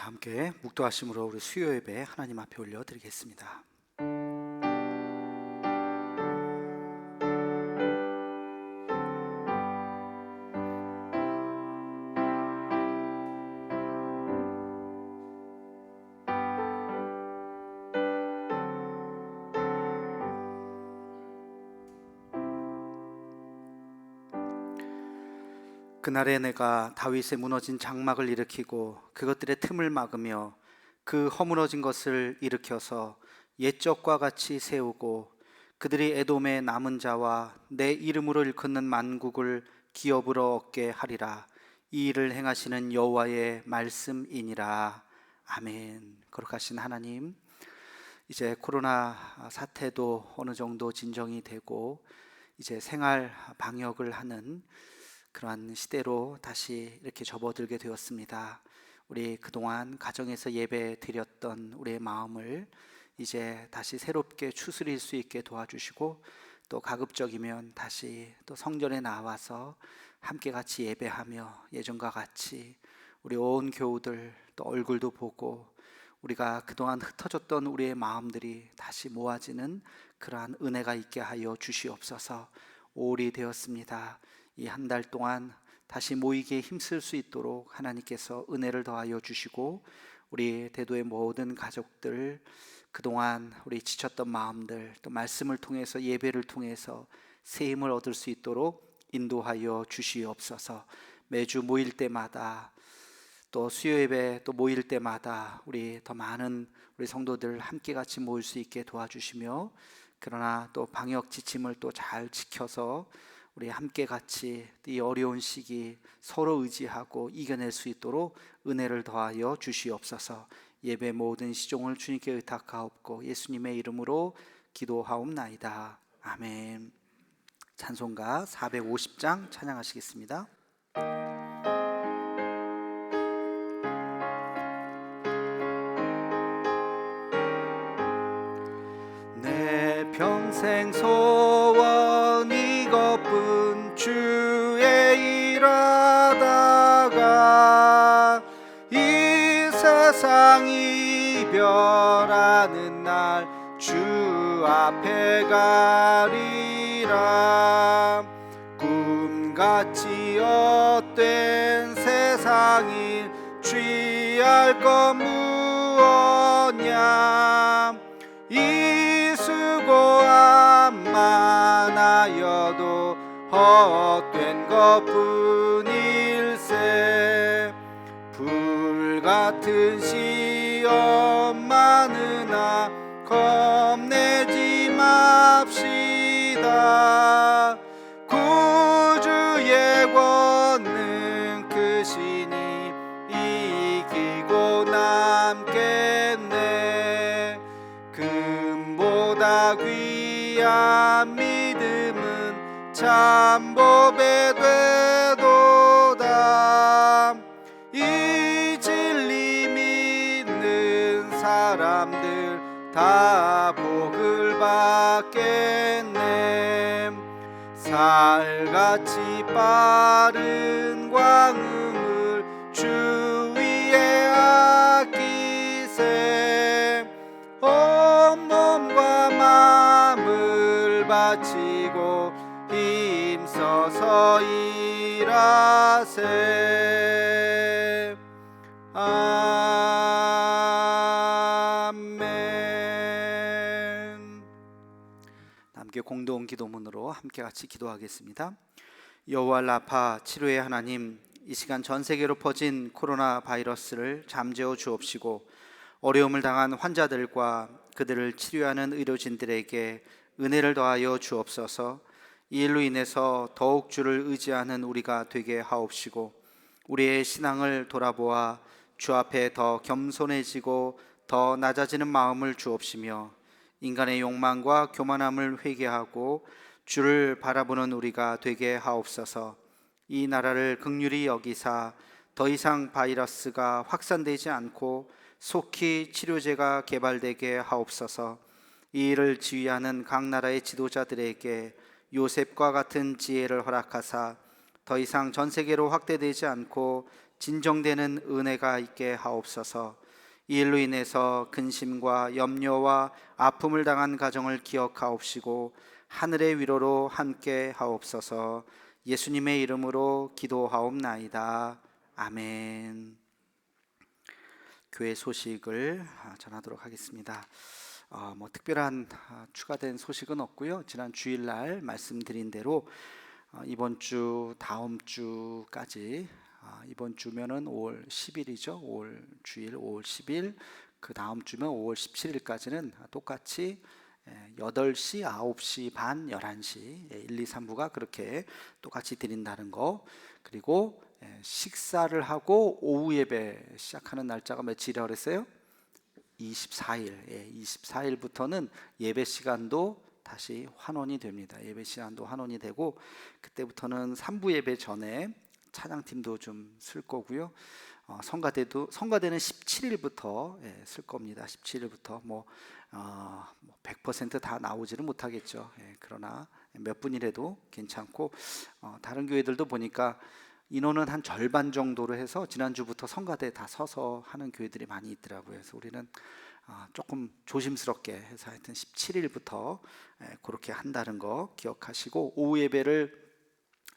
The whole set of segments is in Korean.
함께 묵도하심으로 우리 수요 예배 하나님 앞에 올려드리겠습니다. 그날에 내가 다윗의 무너진 장막을 일으키고 그것들의 틈을 막으며 그 허물어진 것을 일으켜서 옛적과 같이 세우고 그들이 에돔의 남은 자와 내 이름으로 일컫는 만국을 기업으로 얻게 하리라. 이 일을 행하시는 여호와의 말씀이니라. 아멘. 거룩하신 하나님, 이제 코로나 사태도 어느 정도 진정이 되고 이제 생활 방역을 하는 그러한 시대로 다시 이렇게 접어들게 되었습니다. 우리 그동안 가정에서 예배 드렸던 우리의 마음을 이제 다시 새롭게 추스릴 수 있게 도와주시고, 또 가급적이면 다시 또 성전에 나와서 함께 같이 예배하며 예전과 같이 우리 온 교우들 또 얼굴도 보고 우리가 그동안 흩어졌던 우리의 마음들이 다시 모아지는 그러한 은혜가 있게 하여 주시옵소서. 5월이 되었습니다. 이 한 달 동안 다시 모이기에 힘쓸 수 있도록 하나님께서 은혜를 더하여 주시고, 우리 대도의 모든 가족들 그동안 우리 지쳤던 마음들 또 말씀을 통해서 예배를 통해서 새 힘을 얻을 수 있도록 인도하여 주시옵소서. 매주 모일 때마다 또 수요 예배 또 모일 때마다 우리 더 많은 우리 성도들 함께 같이 모일 수 있게 도와주시며, 그러나 또 방역 지침을 또 잘 지켜서 우리 함께 같이 이 어려운 시기 서로 의지하고 이겨낼 수 있도록 은혜를 더하여 주시옵소서. 예배 모든 시종을 주님께 의탁하옵고 예수님의 이름으로 기도하옵나이다. 아멘. 찬송가 450장 찬양하시겠습니다. 내 평생 소원 이것뿐, 주의 일하다가 이 세상 이별하는 날 주 앞에 가리라. 꿈같이 헛된 세상일 취할 것 무엇냐. 이 수고함만 하여도 헛된 것뿐일세. 불같은 시험 많으나 겁내지 맙시다. 구주의 권능 크시니 이기고 남겠네. 금보다 귀한 믿음은 참 보배 되도다. 이 진리 믿는 사람들 다 복을 받겠네. 살같이 빠른 광음을 주 위에 아끼세. 온 몸과 마음을 바치고 힘써서 일하세. 아멘. 함께 공동 기도문으로 함께 같이 기도하겠습니다. 여호와 라파 치료의 하나님, 이 시간 전 세계로 퍼진 코로나 바이러스를 잠재워 주옵시고 어려움을 당한 환자들과 그들을 치료하는 의료진들에게 은혜를 더하여 주옵소서. 이 일로 인해서 더욱 주를 의지하는 우리가 되게 하옵시고, 우리의 신앙을 돌아보아 주 앞에 더 겸손해지고 더 낮아지는 마음을 주옵시며, 인간의 욕망과 교만함을 회개하고 주를 바라보는 우리가 되게 하옵소서. 이 나라를 긍휼히 여기사 더 이상 바이러스가 확산되지 않고 속히 치료제가 개발되게 하옵소서. 이 일을 지휘하는 각 나라의 지도자들에게 요셉과 같은 지혜를 허락하사 더 이상 전 세계로 확대되지 않고 진정되는 은혜가 있게 하옵소서. 이 일로 인해서 근심과 염려와 아픔을 당한 가정을 기억하옵시고 하늘의 위로로 함께 하옵소서. 예수님의 이름으로 기도하옵나이다. 아멘. 교회 소식을 전하도록 하겠습니다. 특별한 추가된 소식은 없고요. 지난 주일날 말씀드린 대로 이번 주 다음 주까지, 이번 주면은 5월 10일이죠. 5월 주일 5월 10일, 그 다음 주면 5월 17일까지는 똑같이 8시, 9시 반, 11시 1, 2, 3부가 그렇게 똑같이 드린다는 거. 그리고 식사를 하고 오후 예배 시작하는 날짜가 며칠이라고 그랬어요? 24일. 24일부터는 예배 시간도 다시 환원이 됩니다. 예배 시간도 환원이 되고, 그때부터는 3부 예배 전에 찬양팀도 좀 쓸 거고요. 성가대는 17일부터 쓸 겁니다. 17일부터 100%다 나오지는 못하겠죠. 그러나 몇 분이라도 괜찮고, 다른 교회들도 보니까 인원은 한 절반 정도로 해서 지난주부터 성가대 다 서서 하는 교회들이 많이 있더라고요. 그래서 우리는 조금 조심스럽게 해서 하여튼 17일부터 그렇게 한다는 거 기억하시고, 오후 예배를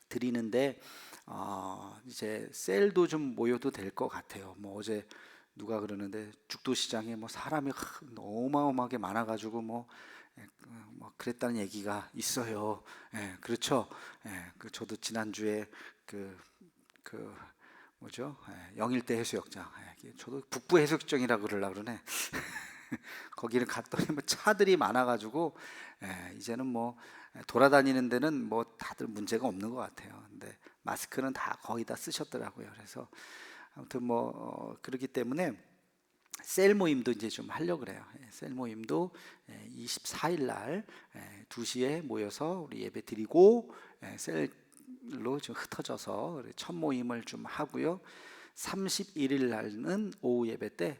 드리는데 이제 셀도 좀 모여도 될 것 같아요. 어제 누가 그러는데 죽도시장에 사람이 어마어마하게 많아가지고 그랬다는 얘기가 있어요. 그렇죠. 저도 지난주에 영일대 해수욕장, 저도 북부 해수욕장이라 그러려고 그러네. 거기를 갔더니 차들이 많아가지고 이제는 돌아다니는 데는 다들 문제가 없는 것 같아요. 근데 마스크는 다 거의 다 쓰셨더라고요. 그래서 아무튼 그렇기 때문에 셀 모임도 이제 좀 하려고 그래요. 셀 모임도 24일 날 2시에 모여서 우리 예배 드리고 셀로 좀 흩어져서 첫 모임을 좀 하고요. 31일 날은 오후 예배 때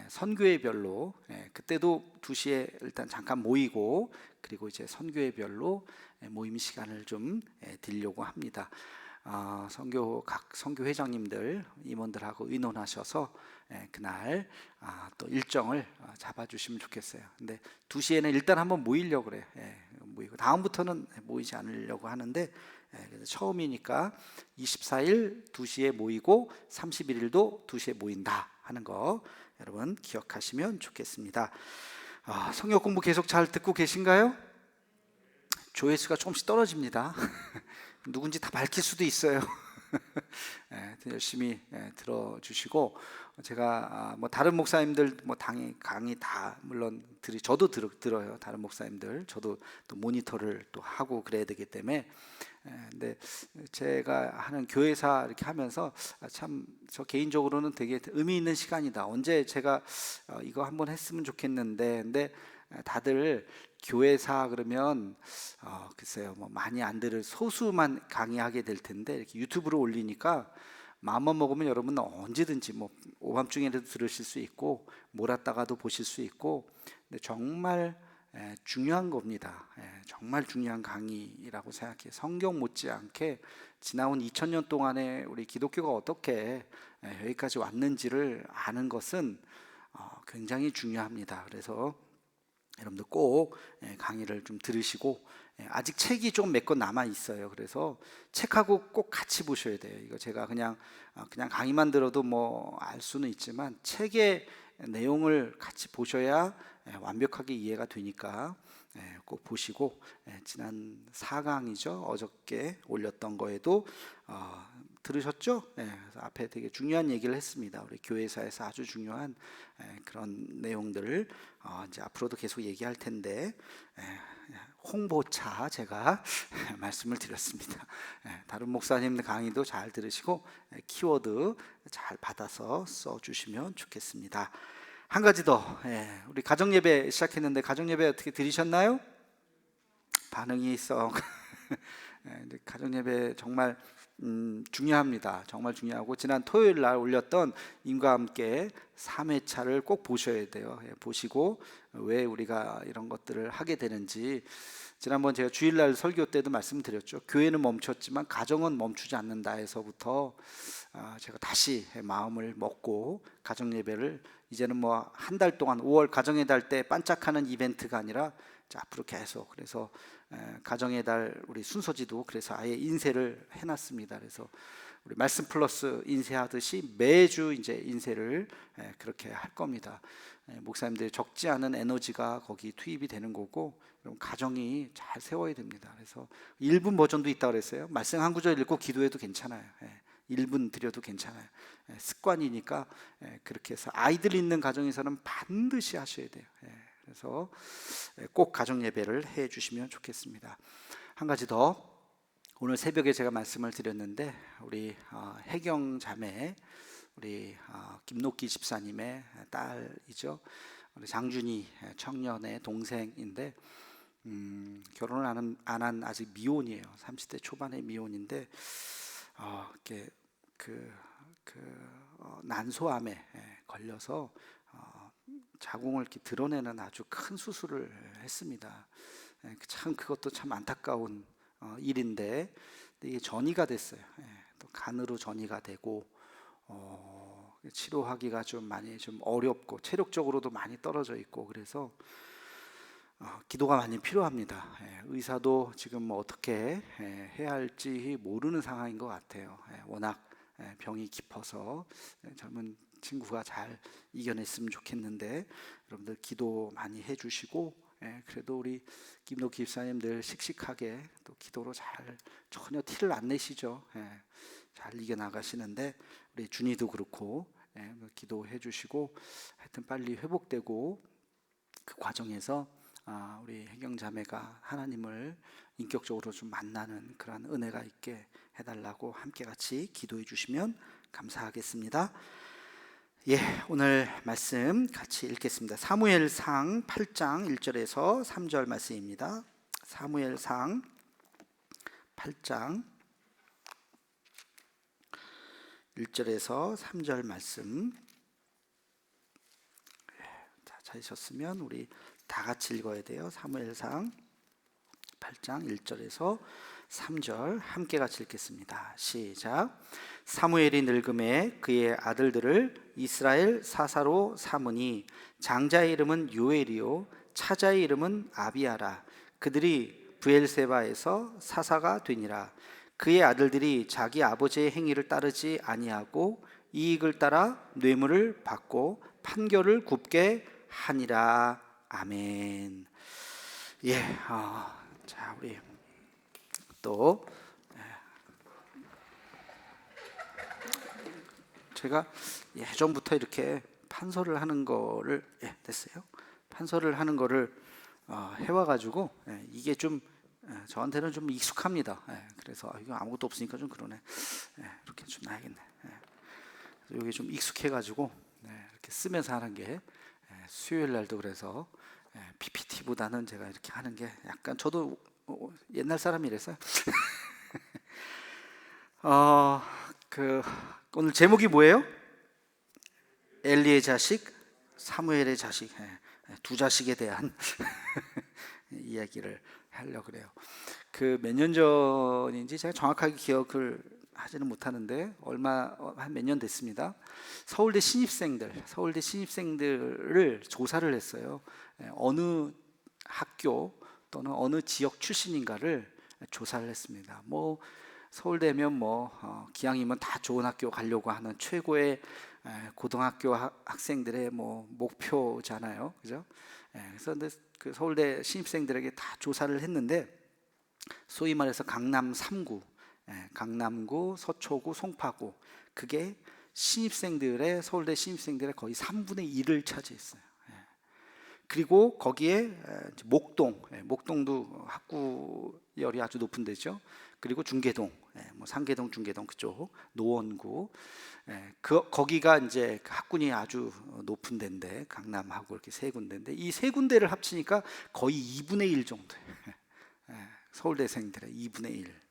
선교회별로, 그때도 2시에 일단 잠깐 모이고, 그리고 이제 선교회별로 모임 시간을 좀 드리려고 합니다. 각 선교 회장님들, 임원들하고 의논하셔서 그날 또 일정을 잡아주시면 좋겠어요. 근데 2시에는 일단 한번 모이려고 그래요. 모이고 다음부터는 모이지 않으려고 하는데, 그래서 처음이니까 24일 2시에 모이고 31일도 2시에 모인다 하는 거 여러분 기억하시면 좋겠습니다. 성경 공부 계속 잘 듣고 계신가요? 조회수가 조금씩 떨어집니다. 누군지 다 밝힐 수도 있어요. 열심히 들어주시고, 제가 다른 목사님들 강의 다 물론 저도 들어요. 다른 목사님들 저도 또 모니터를 또 하고 그래야 되기 때문에. 근데 제가 하는 교회사 이렇게 하면서 참 저 개인적으로는 되게 의미 있는 시간이다. 언제 제가 이거 한번 했으면 좋겠는데, 근데 다들 교회사 그러면 글쎄요, 많이 안 들을 소수만 강의하게 될 텐데, 이렇게 유튜브로 올리니까 마음만 먹으면 여러분 언제든지 오밤중에라도 들으실 수 있고 몰았다가도 보실 수 있고, 근데 정말 중요한 겁니다. 정말 중요한 강의라고 생각해요. 성경 못지않게 지나온 2000년 동안에 우리 기독교가 어떻게 여기까지 왔는지를 아는 것은 굉장히 중요합니다. 그래서 여러분들 꼭 강의를 좀 들으시고, 아직 책이 좀 몇 권 남아 있어요. 그래서 책하고 꼭 같이 보셔야 돼요. 이거 제가 그냥 강의만 들어도 알 수는 있지만 책의 내용을 같이 보셔야 완벽하게 이해가 되니까 꼭 보시고, 지난 4강이죠. 어저께 올렸던 거에도 들으셨죠? 그래서 앞에 되게 중요한 얘기를 했습니다. 우리 교회사에서 아주 중요한 그런 내용들을 이제 앞으로도 계속 얘기할 텐데, 홍보차 제가 말씀을 드렸습니다. 다른 목사님들 강의도 잘 들으시고 키워드 잘 받아서 써주시면 좋겠습니다. 한 가지 더, 우리 가정예배 시작했는데 가정예배 어떻게 들으셨나요? 반응이 있어. 가정예배 정말 중요합니다. 정말 중요하고 지난 토요일 날 올렸던 임과 함께 3회차를 꼭 보셔야 돼요. 보시고 왜 우리가 이런 것들을 하게 되는지. 지난번 제가 주일날 설교 때도 말씀드렸죠. 교회는 멈췄지만 가정은 멈추지 않는다에서부터 제가 다시 마음을 먹고 가정 예배를 이제는 뭐 한 달 동안 5월 가정의 달 때 반짝하는 이벤트가 아니라 앞으로 계속, 그래서 가정의 달 우리 순서지도 그래서 아예 인쇄를 해놨습니다. 그래서 우리 말씀 플러스 인쇄하듯이 매주 이제 인쇄를 그렇게 할 겁니다. 목사님들이 적지 않은 에너지가 거기 투입이 되는 거고, 그럼 가정이 잘 세워야 됩니다. 그래서 1분 버전도 있다고 그랬어요. 말씀 한 구절 읽고 기도해도 괜찮아요. 1분 드려도 괜찮아요. 습관이니까 그렇게 해서 아이들 있는 가정에서는 반드시 하셔야 돼요. 그래서 꼭 가정 예배를 해 주시면 좋겠습니다. 한 가지 더, 오늘 새벽에 제가 말씀을 드렸는데 우리 혜경 자매, 우리 김록기 집사님의 딸이죠. 우리 장준이 청년의 동생인데 결혼을 안 한 아직 미혼이에요. 30대 초반의 미혼인데 이렇게 난소암에 걸려서 자궁을 이렇게 드러내는 아주 큰 수술을 했습니다. 참 그것도 참 안타까운 일인데 이게 전이가 됐어요. 또 간으로 전이가 되고 치료하기가 좀 많이 좀 어렵고 체력적으로도 많이 떨어져 있고, 그래서 기도가 많이 필요합니다. 의사도 지금 뭐 어떻게 해야 할지 모르는 상황인 것 같아요. 워낙 병이 깊어서 젊은 친구가 잘 이겨냈으면 좋겠는데 여러분들 기도 많이 해주시고, 그래도 우리 김록기 집사님 늘 씩씩하게 또 기도로 잘, 전혀 티를 안 내시죠. 잘 이겨나가시는데 우리 준이도 그렇고 기도해 주시고 하여튼 빨리 회복되고 그 과정에서 우리 혜경 자매가 하나님을 인격적으로 좀 만나는 그런 은혜가 있게 해달라고 함께 같이 기도해 주시면 감사하겠습니다. 오늘 말씀 같이 읽겠습니다. 사무엘상 8장 1절에서 3절 말씀입니다. 사무엘상 8장 1절에서 3절 말씀. 찾으셨으면 우리 다 같이 읽어야 돼요. 사무엘상 8장 1절에서 3절 함께 같이 읽겠습니다. 시작. 사무엘이 늙음에 그의 아들들을 이스라엘 사사로 삼으니 장자의 이름은 요엘이요 차자의 이름은 아비아라. 그들이 브엘세바에서 사사가 되니라. 그의 아들들이 자기 아버지의 행위를 따르지 아니하고 이익을 따라 뇌물을 받고 판결을 굽게 하니라. 아멘. 자, 우리 또 제가 예전부터 이렇게 판서를 하는 거를 됐어요. 판서를 하는 거를 해와가지고 이게 좀 저한테는 좀 익숙합니다. 그래서 이거 아무것도 없으니까 좀 그러네. 이렇게 좀 놔야겠네. 이게 좀 익숙해가지고 이렇게 쓰면서 하는 게 수요일 날도 그래서 PPT보다는 제가 이렇게 하는 게 약간 저도 옛날 사람이라서요. 오늘 제목이 뭐예요? 엘리의 자식, 사무엘의 자식. 두 자식에 대한 이야기를 하려고 그래요. 그 몇 년 전인지 제가 정확하게 기억을 하지는 못하는데 한 몇 년 됐습니다. 서울대 신입생들을 조사를 했어요. 어느 학교 또는 어느 지역 출신인가를 조사를 했습니다. 뭐 서울대면 기왕이면 다 좋은 학교 가려고 하는 최고의 고등학교 학생들의 목표잖아요, 그죠? 그래서 그 서울대 신입생들에게 다 조사를 했는데 소위 말해서 강남 3구, 강남구, 서초구, 송파구, 그게 서울대 신입생들의 거의 3분의 1을 차지했어요. 그리고 거기에 목동도 학구열이 아주 높은 데죠. 그리고 중계동, 상계동, 중계동 그쪽 노원구, 거기가 이제 학군이 아주 높은 데인데 강남하고 이렇게 세 군데인데 이 세 군데를 합치니까 거의 2분의 1 정도예요. 서울대생들의 2분의 1.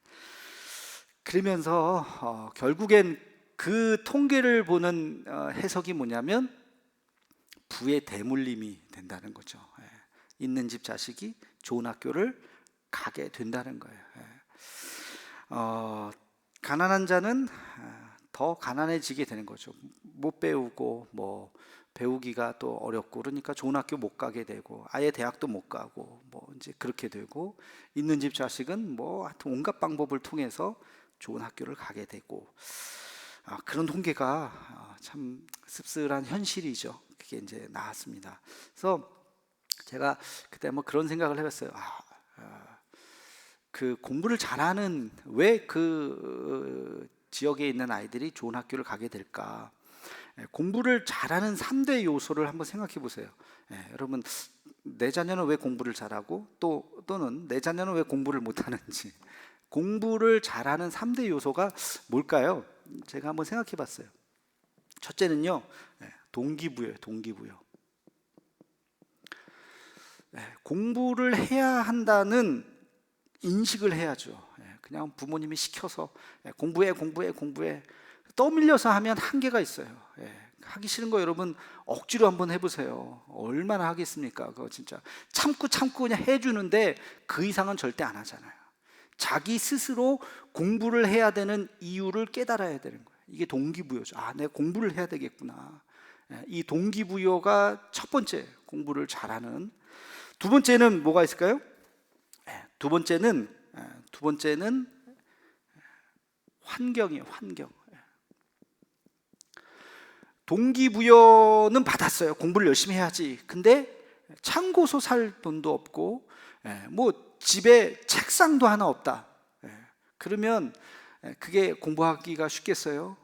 그러면서 결국엔 그 통계를 보는 해석이 뭐냐면 부의 대물림이 된다는 거죠. 예. 있는 집 자식이 좋은 학교를 가게 된다는 거예요. 예. 가난한 자는 더 가난해지게 되는 거죠. 못 배우고 뭐 배우기가 또 어렵고 그러니까 좋은 학교 못 가게 되고 아예 대학도 못 가고 뭐 이제 그렇게 되고, 있는 집 자식은 뭐 하여튼 온갖 방법을 통해서 좋은 학교를 가게 되고, 그런 통계가 참 씁쓸한 현실이죠. 그게 이제 나왔습니다. 그래서 제가 그때 뭐 그런 생각을 해봤어요. 그 공부를 잘하는, 왜 그 지역에 있는 아이들이 좋은 학교를 가게 될까? 공부를 잘하는 3대 요소를 한번 생각해 보세요. 여러분, 내 자녀는 왜 공부를 잘하고 또는 내 자녀는 왜 공부를 못하는지, 공부를 잘하는 3대 요소가 뭘까요? 제가 한번 생각해 봤어요. 첫째는요, 동기부여예요. 동기부여. 공부를 해야 한다는 인식을 해야죠. 그냥 부모님이 시켜서 공부해 떠밀려서 하면 한계가 있어요. 하기 싫은 거 여러분 억지로 한번 해보세요. 얼마나 하겠습니까? 그거 진짜 참고 그냥 해주는데 그 이상은 절대 안 하잖아요. 자기 스스로 공부를 해야 되는 이유를 깨달아야 되는 거예요. 이게 동기부여죠. 내가 공부를 해야 되겠구나. 이 동기부여가 첫 번째, 공부를 잘하는. 두 번째는 뭐가 있을까요? 두 번째는 환경이에요. 환경. 동기부여는 받았어요. 공부를 열심히 해야지. 근데 참고서 살 돈도 없고 뭐 집에 책상도 하나 없다. 그러면 그게 공부하기가 쉽겠어요?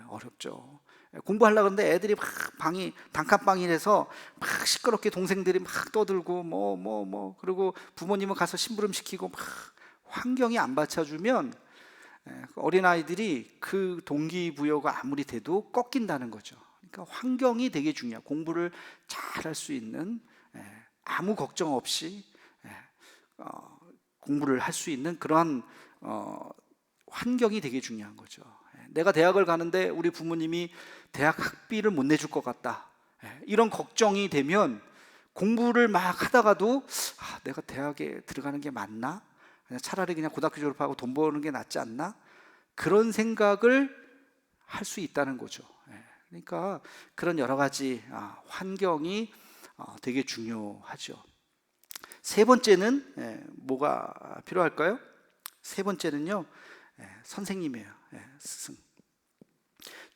어렵죠. 공부하려고 하는데 애들이 막 방이 단칸방이라서 막 시끄럽게 동생들이 막 떠들고 그리고 부모님은 가서 심부름 시키고 막 환경이 안 받쳐주면 어린아이들이 그 동기부여가 아무리 돼도 꺾인다는 거죠. 그러니까 환경이 되게 중요해요. 공부를 잘 할 수 있는, 아무 걱정 없이 공부를 할 수 있는 그러한 환경이 되게 중요한 거죠. 내가 대학을 가는데 우리 부모님이 대학 학비를 못 내줄 것 같다, 이런 걱정이 되면 공부를 막 하다가도 내가 대학에 들어가는 게 맞나? 차라리 그냥 고등학교 졸업하고 돈 버는 게 낫지 않나? 그런 생각을 할 수 있다는 거죠. 그러니까 그런 여러 가지 환경이 되게 중요하죠. 세 번째는 뭐가 필요할까요? 세 번째는요, 선생님이에요. 스승.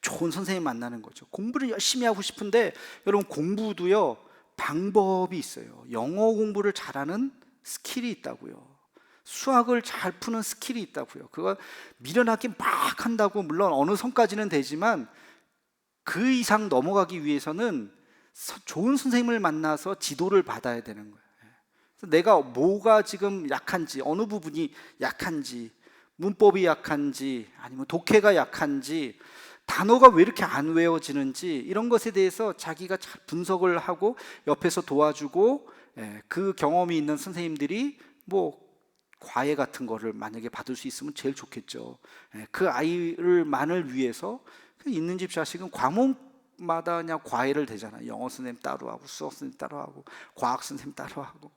좋은 선생님 만나는 거죠. 공부를 열심히 하고 싶은데 여러분, 공부도요 방법이 있어요. 영어 공부를 잘하는 스킬이 있다고요. 수학을 잘 푸는 스킬이 있다고요. 그거 미련하게 막 한다고 물론 어느 선까지는 되지만 그 이상 넘어가기 위해서는 좋은 선생님을 만나서 지도를 받아야 되는 거예요. 그래서 내가 뭐가 지금 약한지, 어느 부분이 약한지, 문법이 약한지, 아니면 독해가 약한지, 단어가 왜 이렇게 안 외워지는지, 이런 것에 대해서 자기가 잘 분석을 하고 옆에서 도와주고, 그 경험이 있는 선생님들이 뭐 과외 같은 거를 만약에 받을 수 있으면 제일 좋겠죠. 그 아이를만을 위해서. 있는 집 자식은 과목마다 그냥 과외를 대잖아요. 영어 선생님 따로 하고, 수학 선생님 따로 하고, 과학 선생님 따로 하고,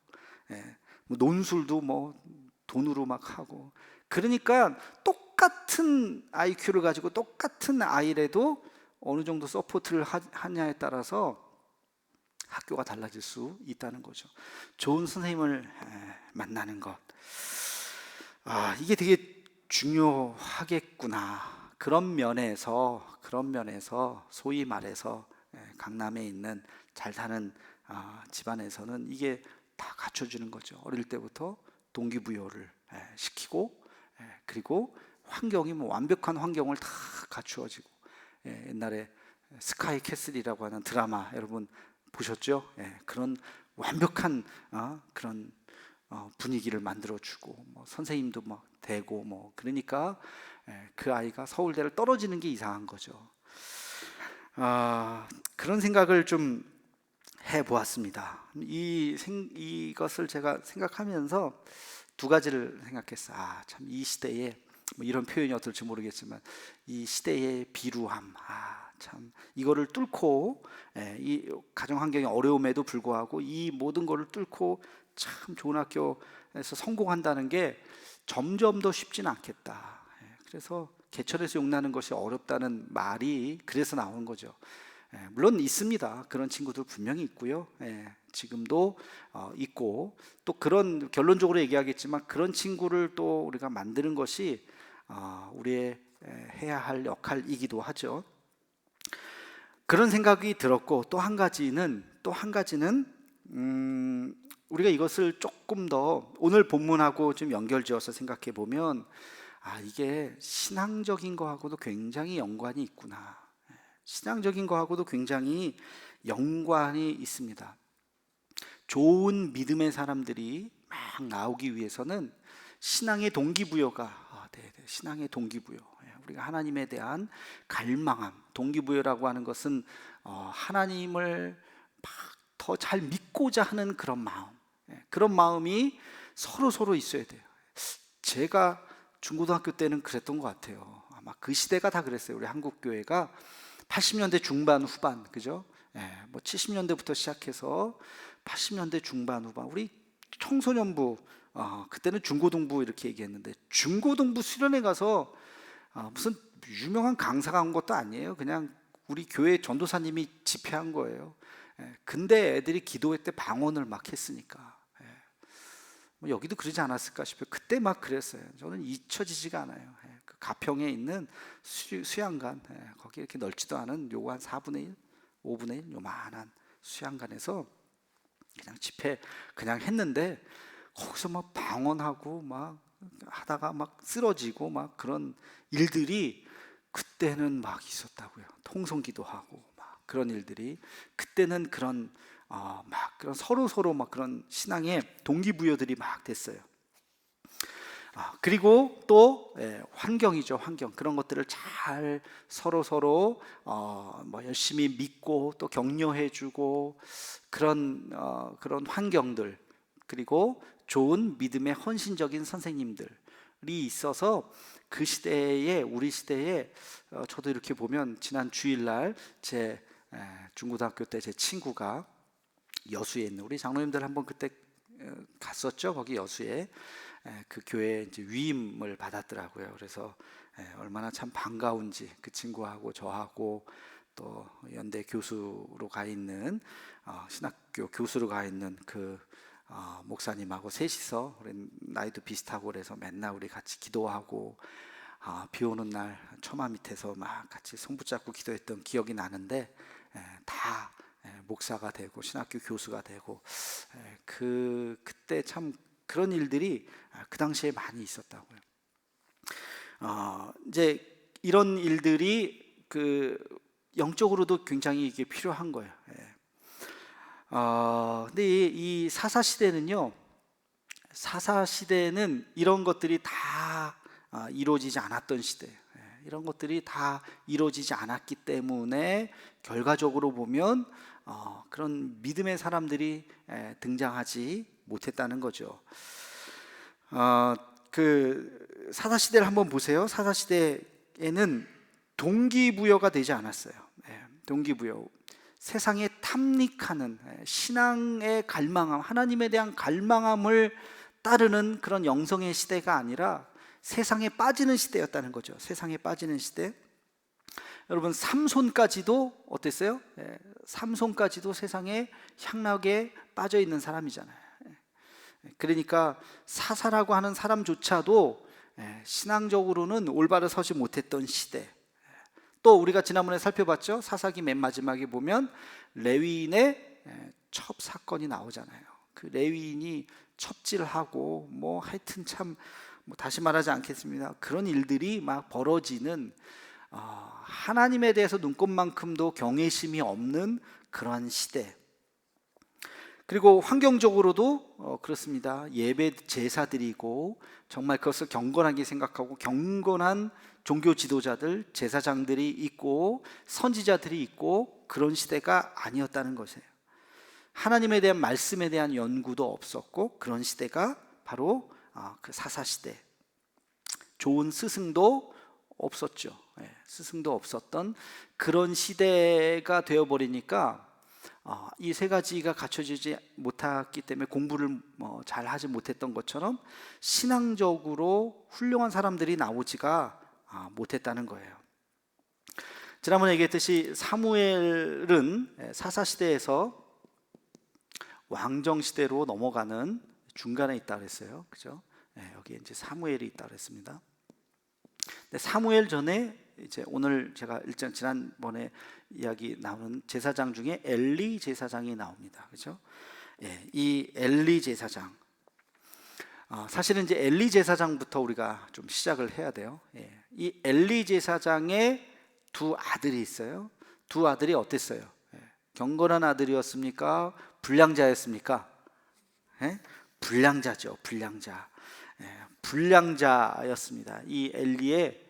뭐 논술도 뭐 돈으로 막 하고. 그러니까 똑같은 IQ를 가지고 똑같은 아이라도 어느 정도 서포트를 하냐에 따라서 학교가 달라질 수 있다는 거죠. 좋은 선생님을 만나는 것, 이게 되게 중요하겠구나. 그런 면에서 소위 말해서 강남에 있는 잘 사는 집안에서는 이게 다 갖춰주는 거죠. 어릴 때부터 동기부여를 시키고, 그리고 환경이 뭐 완벽한 환경을 다 갖추어지고, 옛날에 스카이 캐슬이라고 하는 드라마 여러분 보셨죠? 그런 완벽한 그런 분위기를 만들어주고, 뭐 선생님도 막 되고, 뭐 그러니까 그 아이가 서울대를 떨어지는 게 이상한 거죠. 그런 생각을 좀 해보았습니다. 이것을 제가 생각하면서 두 가지를 생각했어요. 참 이 시대에 뭐 이런 표현이 어떨지 모르겠지만 이 시대의 비루함, 참 이거를 뚫고 이 가정 환경의 어려움에도 불구하고 이 모든 거를 뚫고 참 좋은 학교에서 성공한다는 게 점점 더 쉽지는 않겠다. 그래서 개천에서 용나는 것이 어렵다는 말이 그래서 나오는 거죠. 물론 있습니다. 그런 친구들 분명히 있고요. 지금도 있고, 또 그런 결론적으로 얘기하겠지만 그런 친구를 또 우리가 만드는 것이 우리의 해야 할 역할이기도 하죠. 그런 생각이 들었고, 또 한 가지는 우리가 이것을 조금 더 오늘 본문하고 좀 연결지어서 생각해 보면 이게 신앙적인 거하고도 굉장히 연관이 있구나. 신앙적인 거하고도 굉장히 연관이 있습니다. 좋은 믿음의 사람들이 막 나오기 위해서는 신앙의 동기부여가 신앙의 동기부여. 우리가 하나님에 대한 갈망함, 동기부여라고 하는 것은 하나님을 더 잘 믿고자 하는 그런 마음, 그런 마음이 서로 있어야 돼요. 제가 중고등학교 때는 그랬던 것 같아요. 아마 그 시대가 다 그랬어요. 우리 한국 교회가 80년대 중반 후반, 그죠? 뭐 70년대부터 시작해서 80년대 중반 후반, 우리 청소년부, 그때는 중고등부 이렇게 얘기했는데, 중고등부 수련회 가서 무슨 유명한 강사가 온 것도 아니에요. 그냥 우리 교회 전도사님이 집회한 거예요. 근데 애들이 기도회 때 방언을 막 했으니까 뭐 여기도 그러지 않았을까 싶어요. 그때 막 그랬어요. 저는 잊혀지지가 않아요. 그 가평에 있는 수양관, 거기 이렇게 넓지도 않은 요거 한 4분의 1, 5분의 1 요만한 수양관에서 그냥 집회 그냥 했는데, 거기서 막 방언하고 막 하다가 막 쓰러지고 막 그런 일들이 그때는 막 있었다고요. 통성기도 하고 막 그런 일들이 그때는 그런 막 그런 서로 막 그런 신앙의 동기부여들이 막 됐어요. 그리고 또 환경이죠. 환경, 그런 것들을 잘 서로 뭐 열심히 믿고 또 격려해주고 그런 환경들, 그리고 좋은 믿음의 헌신적인 선생님들이 있어서 그 시대에, 우리 시대에 저도 이렇게 보면 지난 주일날 제 중고등학교 때 제 친구가 여수에 있는, 우리 장로님들 한번 그때 갔었죠. 거기 여수에 그 교회에 이제 위임을 받았더라고요. 그래서 얼마나 참 반가운지, 그 친구하고 저하고 또 연대 교수로 가 있는 신학교 교수로 가 있는 그 목사님하고 셋이서, 우리 나이도 비슷하고 그래서 맨날 우리 같이 기도하고 비 오는 날 처마 밑에서 막 같이 손 붙잡고 기도했던 기억이 나는데, 다 목사가 되고 신학교 교수가 되고, 그때 참 그런 일들이 그 당시에 많이 있었다고요. 이제 이런 일들이 그 영적으로도 굉장히 이게 필요한 거예요. 근데 이 사사 시대는 이런 것들이 다 이루어지지 않았던 시대. 이런 것들이 다 이루어지지 않았기 때문에 결과적으로 보면 그런 믿음의 사람들이 등장하지 못했다는 거죠. 그 사사 시대를 한번 보세요. 사사 시대에는 동기부여가 되지 않았어요. 동기부여, 세상에 탐닉하는 신앙의 갈망함, 하나님에 대한 갈망함을 따르는 그런 영성의 시대가 아니라 세상에 빠지는 시대였다는 거죠. 세상에 빠지는 시대. 여러분, 삼손까지도 어땠어요? 삼손까지도 세상에 향락에 빠져 있는 사람이잖아요. 그러니까 사사라고 하는 사람조차도 신앙적으로는 올바로 서지 못했던 시대. 또 우리가 지난번에 살펴봤죠. 사사기 맨 마지막에 보면 레위인의 첩 사건이 나오잖아요. 그 레위인이 첩질하고 뭐 하여튼 참, 뭐 다시 말하지 않겠습니다. 그런 일들이 막 벌어지는, 하나님에 대해서 눈꼽만큼도 경외심이 없는 그런 시대. 그리고 환경적으로도 그렇습니다. 예배 제사드리고 정말 그것을 경건하게 생각하고 경건한 종교 지도자들, 제사장들이 있고 선지자들이 있고 그런 시대가 아니었다는 것이에요. 하나님에 대한 말씀에 대한 연구도 없었고 그런 시대가 바로 그 사사시대. 좋은 스승도 없었죠. 스승도 없었던 그런 시대가 되어버리니까 이 세 가지가 갖춰지지 못했기 때문에 공부를 잘 하지 못했던 것처럼 신앙적으로 훌륭한 사람들이 나오지가 못했다는 거예요. 지난번에 얘기했듯이 사무엘은 사사시대에서 왕정시대로 넘어가는 중간에 있다 그랬어요. 그죠? 여기 이제 사무엘이 있다 그랬습니다. 근데 사무엘 전에 이제 오늘 제가 지난번에 이야기 나오는 제사장 중에 엘리 제사장이 나옵니다. 그죠? 이 엘리 제사장, 사실은 이제 엘리 제사장부터 우리가 좀 시작을 해야 돼요. 이 엘리 제사장의 두 아들이 있어요. 두 아들이 어땠어요? 경건한 아들이었습니까? 불량자였습니까? 불량자죠. 불량자였습니다. 이 엘리의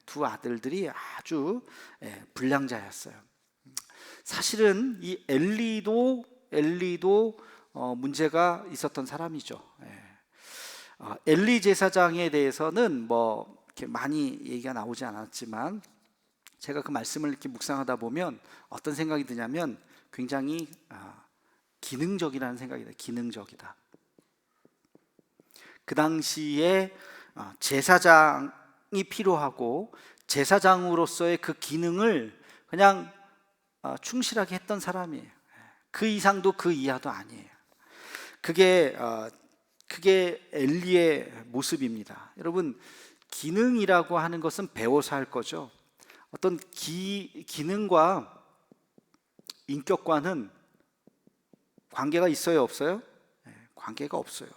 두 아들들이 아주 불량자였어요. 사실은 이 엘리도 문제가 있었던 사람이죠. 엘리 제사장에 대해서는 뭐 이렇게 많이 얘기가 나오지 않았지만 제가 그 말씀을 이렇게 묵상하다 보면 어떤 생각이 드냐면 굉장히 기능적이라는 생각이 들어요. 기능적이다. 그 당시에 제사장이 필요하고 제사장으로서의 그 기능을 그냥 충실하게 했던 사람이에요. 그 이상도 그 이하도 아니에요. 그게 엘리의 모습입니다. 여러분, 기능이라고 하는 것은 배워서 할 거죠. 어떤 기능과 인격과는 관계가 있어요, 없어요? 관계가 없어요.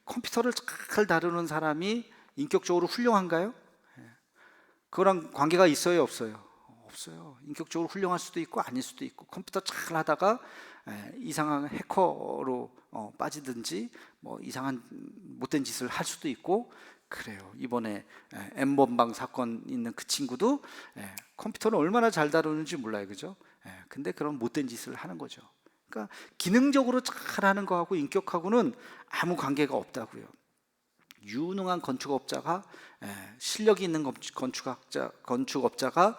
컴퓨터를 잘 다루는 사람이 인격적으로 훌륭한가요? 그거랑 관계가 있어요, 없어요? 없어요. 인격적으로 훌륭할 수도 있고 아닐 수도 있고, 컴퓨터 잘 하다가 이상한 해커로 빠지든지 뭐 이상한 못된 짓을 할 수도 있고 그래요. 이번에 N번방 사건 있는 그 친구도 컴퓨터를 얼마나 잘 다루는지 몰라요, 그죠? 근데 그런 못된 짓을 하는 거죠. 그러니까 기능적으로 잘하는 거하고 인격하고는 아무 관계가 없다고요. 유능한 건축업자가 실력이 있는 건축업자가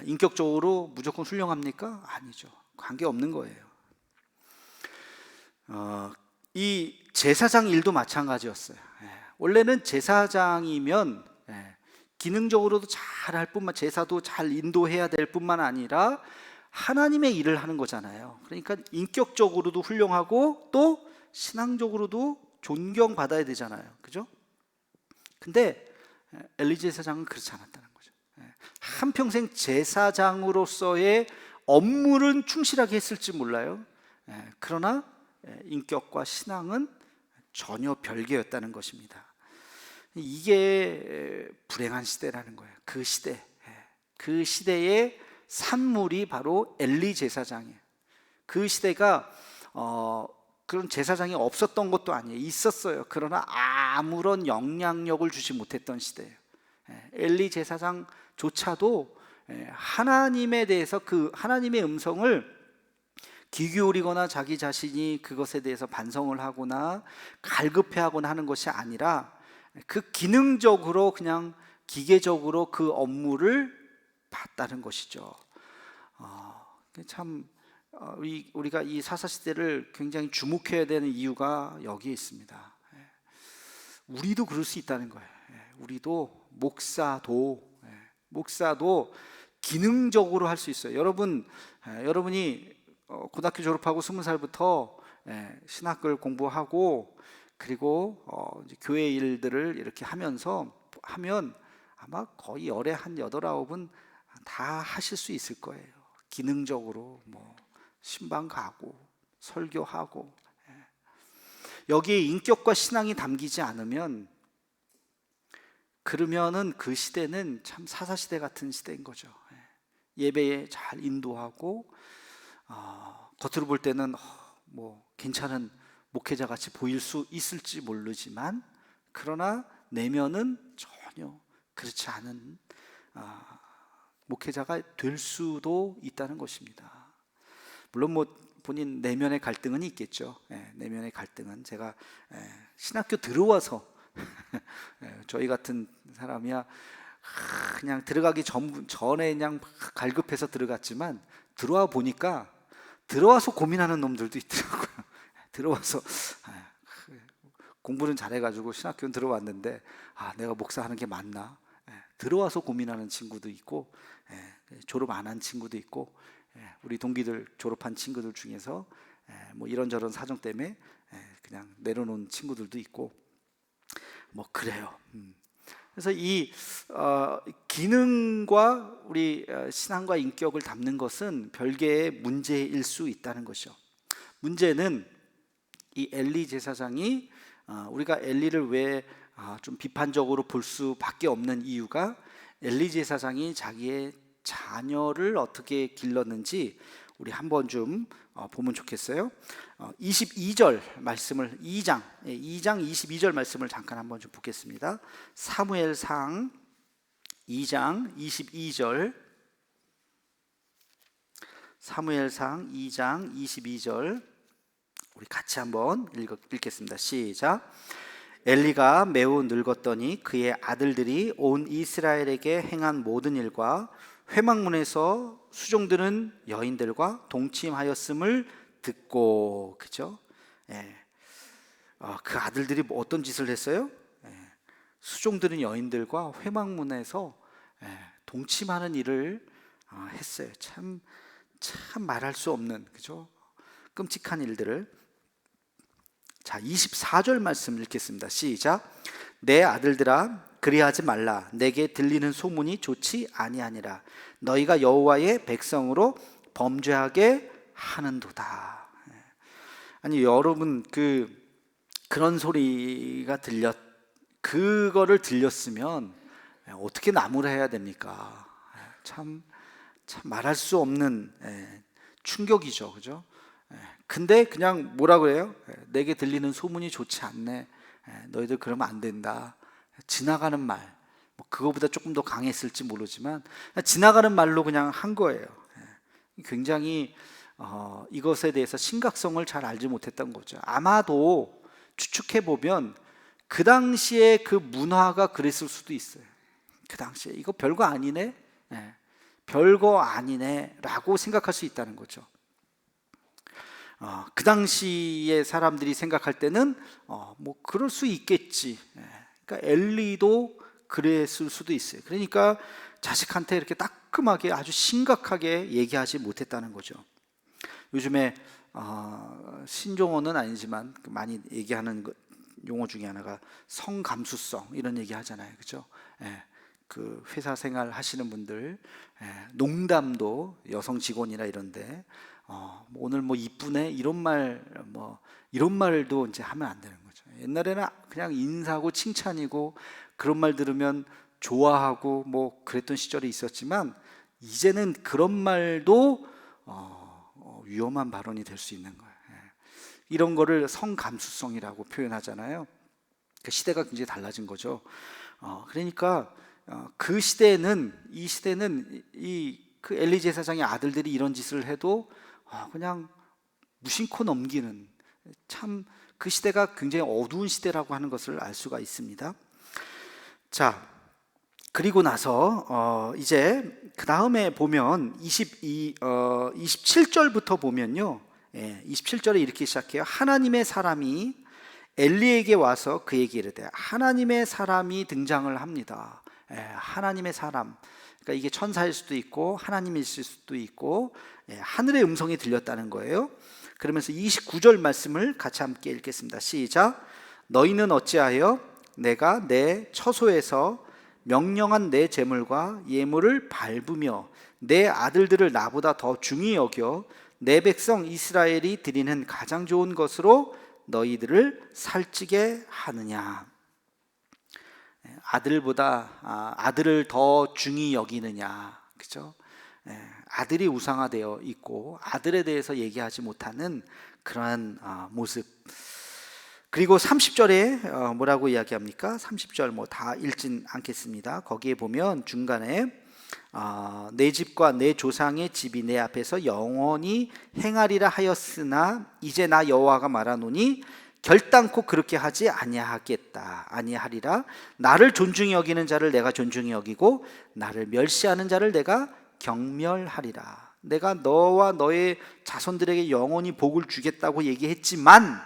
인격적으로 무조건 훌륭합니까? 아니죠. 관계 없는 거예요. 이 제사장 일도 마찬가지였어요. 원래는 제사장이면 기능적으로도 잘할 뿐만, 제사도 잘 인도해야 될 뿐만 아니라 하나님의 일을 하는 거잖아요. 그러니까 인격적으로도 훌륭하고 또 신앙적으로도 존경받아야 되잖아요. 그죠? 근데 엘리 제사장은 그렇지 않았다는 거죠. 한평생 제사장으로서의 업무는 충실하게 했을지 몰라요. 그러나 인격과 신앙은 전혀 별개였다는 것입니다. 이게 불행한 시대라는 거예요. 그 시대의 산물이 바로 엘리 제사장이에요. 그 시대가 그런 제사장이 없었던 것도 아니에요. 있었어요. 그러나 아무런 영향력을 주지 못했던 시대예요. 엘리 제사장조차도 하나님에 대해서 그 하나님의 음성을 귀 기울이거나 자기 자신이 그것에 대해서 반성을 하거나 갈급해하거나 하는 것이 아니라 그 기능적으로 그냥 기계적으로 그 업무를 봤다는 것이죠. 참 우리가 이 사사시대를 굉장히 주목해야 되는 이유가 여기에 있습니다. 우리도 그럴 수 있다는 거예요. 우리도 목사도 기능적으로 할 수 있어요. 여러분이 고등학교 졸업하고 20살부터 신학을 공부하고 그리고 이제 교회 일들을 이렇게 하면 아마 거의 열에 한 8, 9은 다 하실 수 있을 거예요. 기능적으로 뭐 신방 가고 설교하고. 여기에 인격과 신앙이 담기지 않으면 그러면은 그 시대는 참 사사시대 같은 시대인 거죠. 예배에 잘 인도하고 겉으로 볼 때는 뭐 괜찮은 목회자 같이 보일 수 있을지 모르지만 그러나 내면은 전혀 그렇지 않은 목회자가 될 수도 있다는 것입니다. 물론 뭐 본인 내면의 갈등은 있겠죠. 내면의 갈등은 제가 신학교 들어와서 저희 같은 사람이야 그냥 들어가기 전에 그냥 막 갈급해서 들어갔지만 들어와 보니까 들어와서 고민하는 놈들도 있더라고요. 들어와서 공부는 잘해가지고 신학교는 들어왔는데 내가 목사하는 게 맞나? 들어와서 고민하는 친구도 있고 졸업 안 한 친구도 있고 우리 동기들 졸업한 친구들 중에서 뭐 이런저런 사정 때문에 그냥 내려놓은 친구들도 있고 뭐 그래요. 그래서 이 기능과 우리 신앙과 인격을 담는 것은 별개의 문제일 수 있다는 것이죠. 문제는 이 엘리 제사장이 우리가 엘리를 왜 좀 비판적으로 볼 수밖에 없는 이유가 엘리 제사장이 자기의 자녀를 어떻게 길렀는지 우리 한번 좀 보면 좋겠어요. 22절 말씀을 2장 22절 말씀을 잠깐 한번 좀 보겠습니다. 사무엘상 2장 22절 사무엘상 2장 22절 우리 같이 한번 읽겠습니다. 시작. 엘리가 매우 늙었더니 그의 아들들이 온 이스라엘에게 행한 모든 일과 회막문에서 수종드는 여인들과 동침하였음을 듣고 그죠? 그 아들들이 뭐 어떤 짓을 했어요? 수종드는 여인들과 회막문에서 동침하는 일을 했어요. 참 말할 수 없는 그죠? 끔찍한 일들을. 자, 24절 말씀 읽겠습니다. 시작. 내 아들들아 그리하지 말라. 내게 들리는 소문이 좋지 아니하니라. 너희가 여호와의 백성으로 범죄하게 하는도다. 아니 여러분 그런 소리가 그거를 들렸으면 어떻게 나무를 해야 됩니까? 참 말할 수 없는 충격이죠, 그죠? 근데 그냥 뭐라 그래요? 내게 들리는 소문이 좋지 않네. 너희들 그러면 안 된다. 지나가는 말, 뭐 그거보다 조금 더 강했을지 모르지만 지나가는 말로 그냥 한 거예요. 굉장히 이것에 대해서 심각성을 잘 알지 못했던 거죠. 아마도 추측해 보면 그 당시에 그 문화가 그랬을 수도 있어요. 그 당시에 이거 별거 아니네, 별거 아니네라고 생각할 수 있다는 거죠. 그 당시에 사람들이 생각할 때는 뭐 그럴 수 있겠지. 그러니까 엘리도 그랬을 수도 있어요. 그러니까 자식한테 이렇게 따끔하게 아주 심각하게 얘기하지 못했다는 거죠. 요즘에 신종어는 아니지만 많이 얘기하는 용어 중에 하나가 성감수성 이런 얘기 하잖아요, 그렇죠? 그 회사 생활 하시는 분들 농담도 여성 직원이나 이런데 오늘 뭐 이쁘네 이런 말도 이제 하면 안 되는 거죠. 옛날에는 그냥 인사하고 칭찬이고 그런 말 들으면 좋아하고 뭐 그랬던 시절이 있었지만 이제는 그런 말도 위험한 발언이 될 수 있는 거예요. 이런 거를 성감수성이라고 표현하잖아요. 그 시대가 굉장히 달라진 거죠. 그러니까 그 시대에는 그 엘리 제사장의 아들들이 이런 짓을 해도 그냥 무심코 넘기는 참 그 시대가 굉장히 어두운 시대라고 하는 것을 알 수가 있습니다. 자, 그리고 나서 이제 그 다음에 보면 27절부터 보면요, 27절에 이렇게 시작해요. 하나님의 사람이 엘리에게 와서 그에게 이르되, 하나님의 사람이 등장을 합니다. 하나님의 사람, 그러니까 이게 천사일 수도 있고 하나님일 수도 있고 하늘의 음성이 들렸다는 거예요. 그러면서 29절 말씀을 같이 함께 읽겠습니다. 시작. 너희는 어찌하여 내가 내 처소에서 명령한 내 제물과 예물을 밟으며 내 아들들을 나보다 더 중히 여겨 내 백성 이스라엘이 드리는 가장 좋은 것으로 너희들을 살찌게 하느냐. 아들을 더 중히 여기느냐, 그죠? 아들이 우상화되어 있고 아들에 대해서 얘기하지 못하는 그러한 모습. 그리고 30절에 뭐라고 이야기합니까? 30절 뭐 다 읽진 않겠습니다. 거기에 보면 중간에 내 집과 내 조상의 집이 내 앞에서 영원히 행하리라 하였으나 이제 나 여호와가 말하노니 결단코 그렇게 하지 아니하리라. 나를 존중히 여기는 자를 내가 존중히 여기고 나를 멸시하는 자를 내가 경멸하리라. 내가 너와 너의 자손들에게 영원히 복을 주겠다고 얘기했지만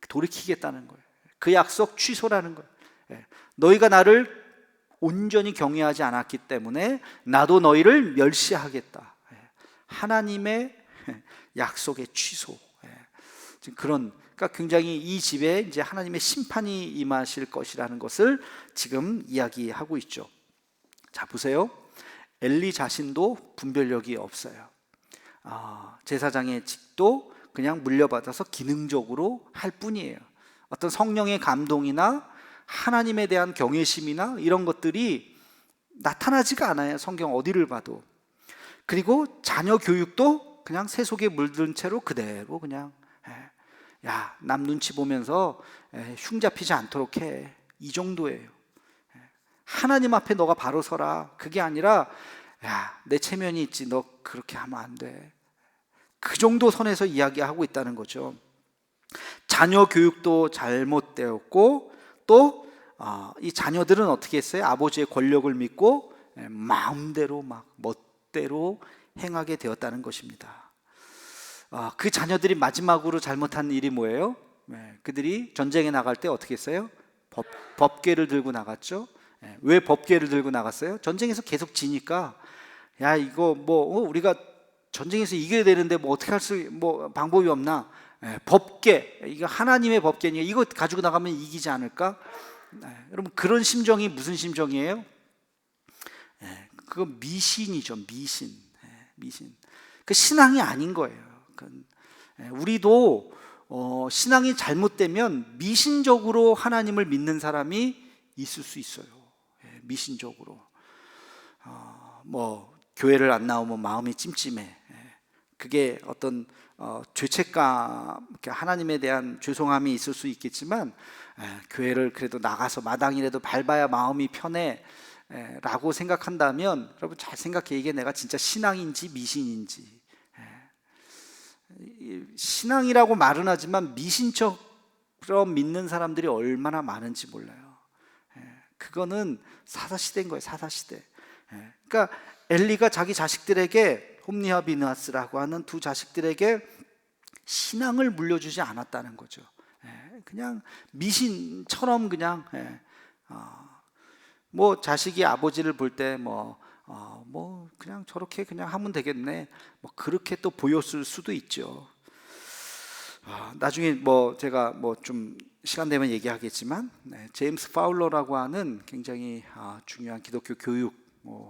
돌이키겠다는 거예요. 그 약속 취소라는 거예요. 너희가 나를 온전히 경외하지 않았기 때문에 나도 너희를 멸시하겠다. 하나님의 약속의 취소. 지금 그러니까 굉장히 이 집에 이제 하나님의 심판이 임하실 것이라는 것을 지금 이야기하고 있죠. 자, 보세요. 엘리 자신도 분별력이 없어요. 제사장의 직도 그냥 물려받아서 기능적으로 할 뿐이에요. 어떤 성령의 감동이나 하나님에 대한 경외심이나 이런 것들이 나타나지가 않아요. 성경 어디를 봐도. 그리고 자녀 교육도 그냥 새 속에 물든 채로 그대로 그냥 남 눈치 보면서 흉 잡히지 않도록 해. 이 정도예요. 하나님 앞에 너가 바로 서라. 그게 아니라 내 체면이 있지, 너 그렇게 하면 안 돼. 그 정도 선에서 이야기하고 있다는 거죠. 자녀 교육도 잘못되었고 또 이 자녀들은 어떻게 했어요? 아버지의 권력을 믿고 마음대로 막 멋대로 행하게 되었다는 것입니다. 그 자녀들이 마지막으로 잘못한 일이 뭐예요? 그들이 전쟁에 나갈 때 어떻게 했어요? 법궤를 들고 나갔죠. 왜 법궤를 들고 나갔어요? 전쟁에서 계속 지니까 이거 우리가 전쟁에서 이겨야 되는데 어떻게 할 수 방법이 없나? 법궤, 이거 하나님의 법궤니까 이거 가지고 나가면 이기지 않을까? 여러분, 그런 심정이 무슨 심정이에요? 그거 미신이죠. 미신. 그 신앙이 아닌 거예요. 우리도 신앙이 잘못되면 미신적으로 하나님을 믿는 사람이 있을 수 있어요. 미신적으로 교회를 안 나오면 마음이 찜찜해. 그게 어떤 죄책감, 하나님에 대한 죄송함이 있을 수 있겠지만 교회를 그래도 나가서 마당이라도 밟아야 마음이 편해 라고 생각한다면 여러분 잘 생각해. 이게 내가 진짜 신앙인지 미신인지. 신앙이라고 말은 하지만 미신처럼 믿는 사람들이 얼마나 많은지 몰라요. 그거는 사사시대인 거예요. 사사시대. 그러니까 엘리가 자기 자식들에게 홈리와 비느하스라고 하는 두 자식들에게 신앙을 물려주지 않았다는 거죠. 그냥 미신처럼 그냥 자식이 아버지를 볼 때 그냥 저렇게 그냥 하면 되겠네, 그렇게 또 보였을 수도 있죠. 나중에 제가 좀 시간 되면 얘기하겠지만 제임스 파울러라고 하는 굉장히 중요한 기독교 교육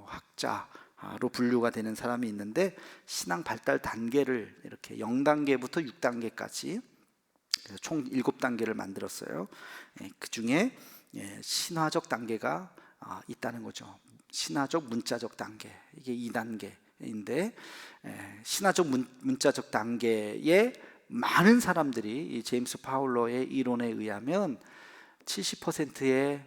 학자로 분류가 되는 사람이 있는데 신앙 발달 단계를 이렇게 0단계부터 6단계까지 총 7단계를 만들었어요. 그 중에 신화적 단계가 있다는 거죠. 신화적 문자적 단계, 이게 2단계인데 신화적 문자적 단계에 많은 사람들이 이 제임스 파울러의 이론에 의하면 70%의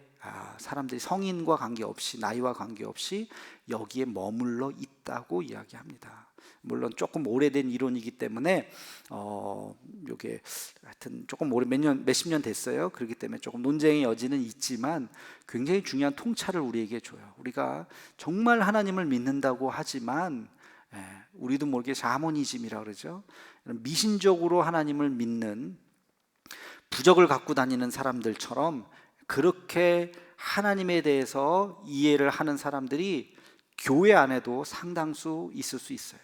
사람들이 성인과 관계없이, 나이와 관계없이 여기에 머물러 있다고 이야기합니다. 물론 조금 오래된 이론이기 때문에 요게 하여튼 조금 몇십 년 됐어요. 그렇기 때문에 조금 논쟁의 여지는 있지만 굉장히 중요한 통찰을 우리에게 줘요. 우리가 정말 하나님을 믿는다고 하지만 우리도 모르게 샤머니즘이라고 그러죠. 미신적으로 하나님을 믿는, 부적을 갖고 다니는 사람들처럼 그렇게 하나님에 대해서 이해를 하는 사람들이 교회 안에도 상당수 있을 수 있어요.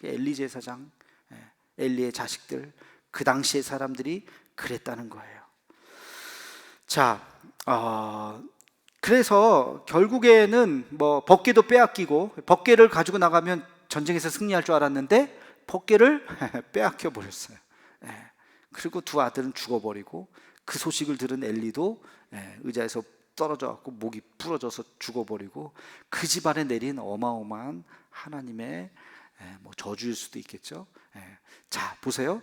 엘리 제사장, 엘리의 자식들, 그 당시의 사람들이 그랬다는 거예요. 자, 그래서 결국에는 법궤도 빼앗기고, 법궤를 가지고 나가면 전쟁에서 승리할 줄 알았는데 법궤를 빼앗겨 버렸어요. 그리고 두 아들은 죽어버리고, 그 소식을 들은 엘리도 의자에서 떨어져 갖고 목이 부러져서 죽어버리고, 그 집안에 내린 어마어마한 하나님의 저주일 수도 있겠죠. 자, 보세요.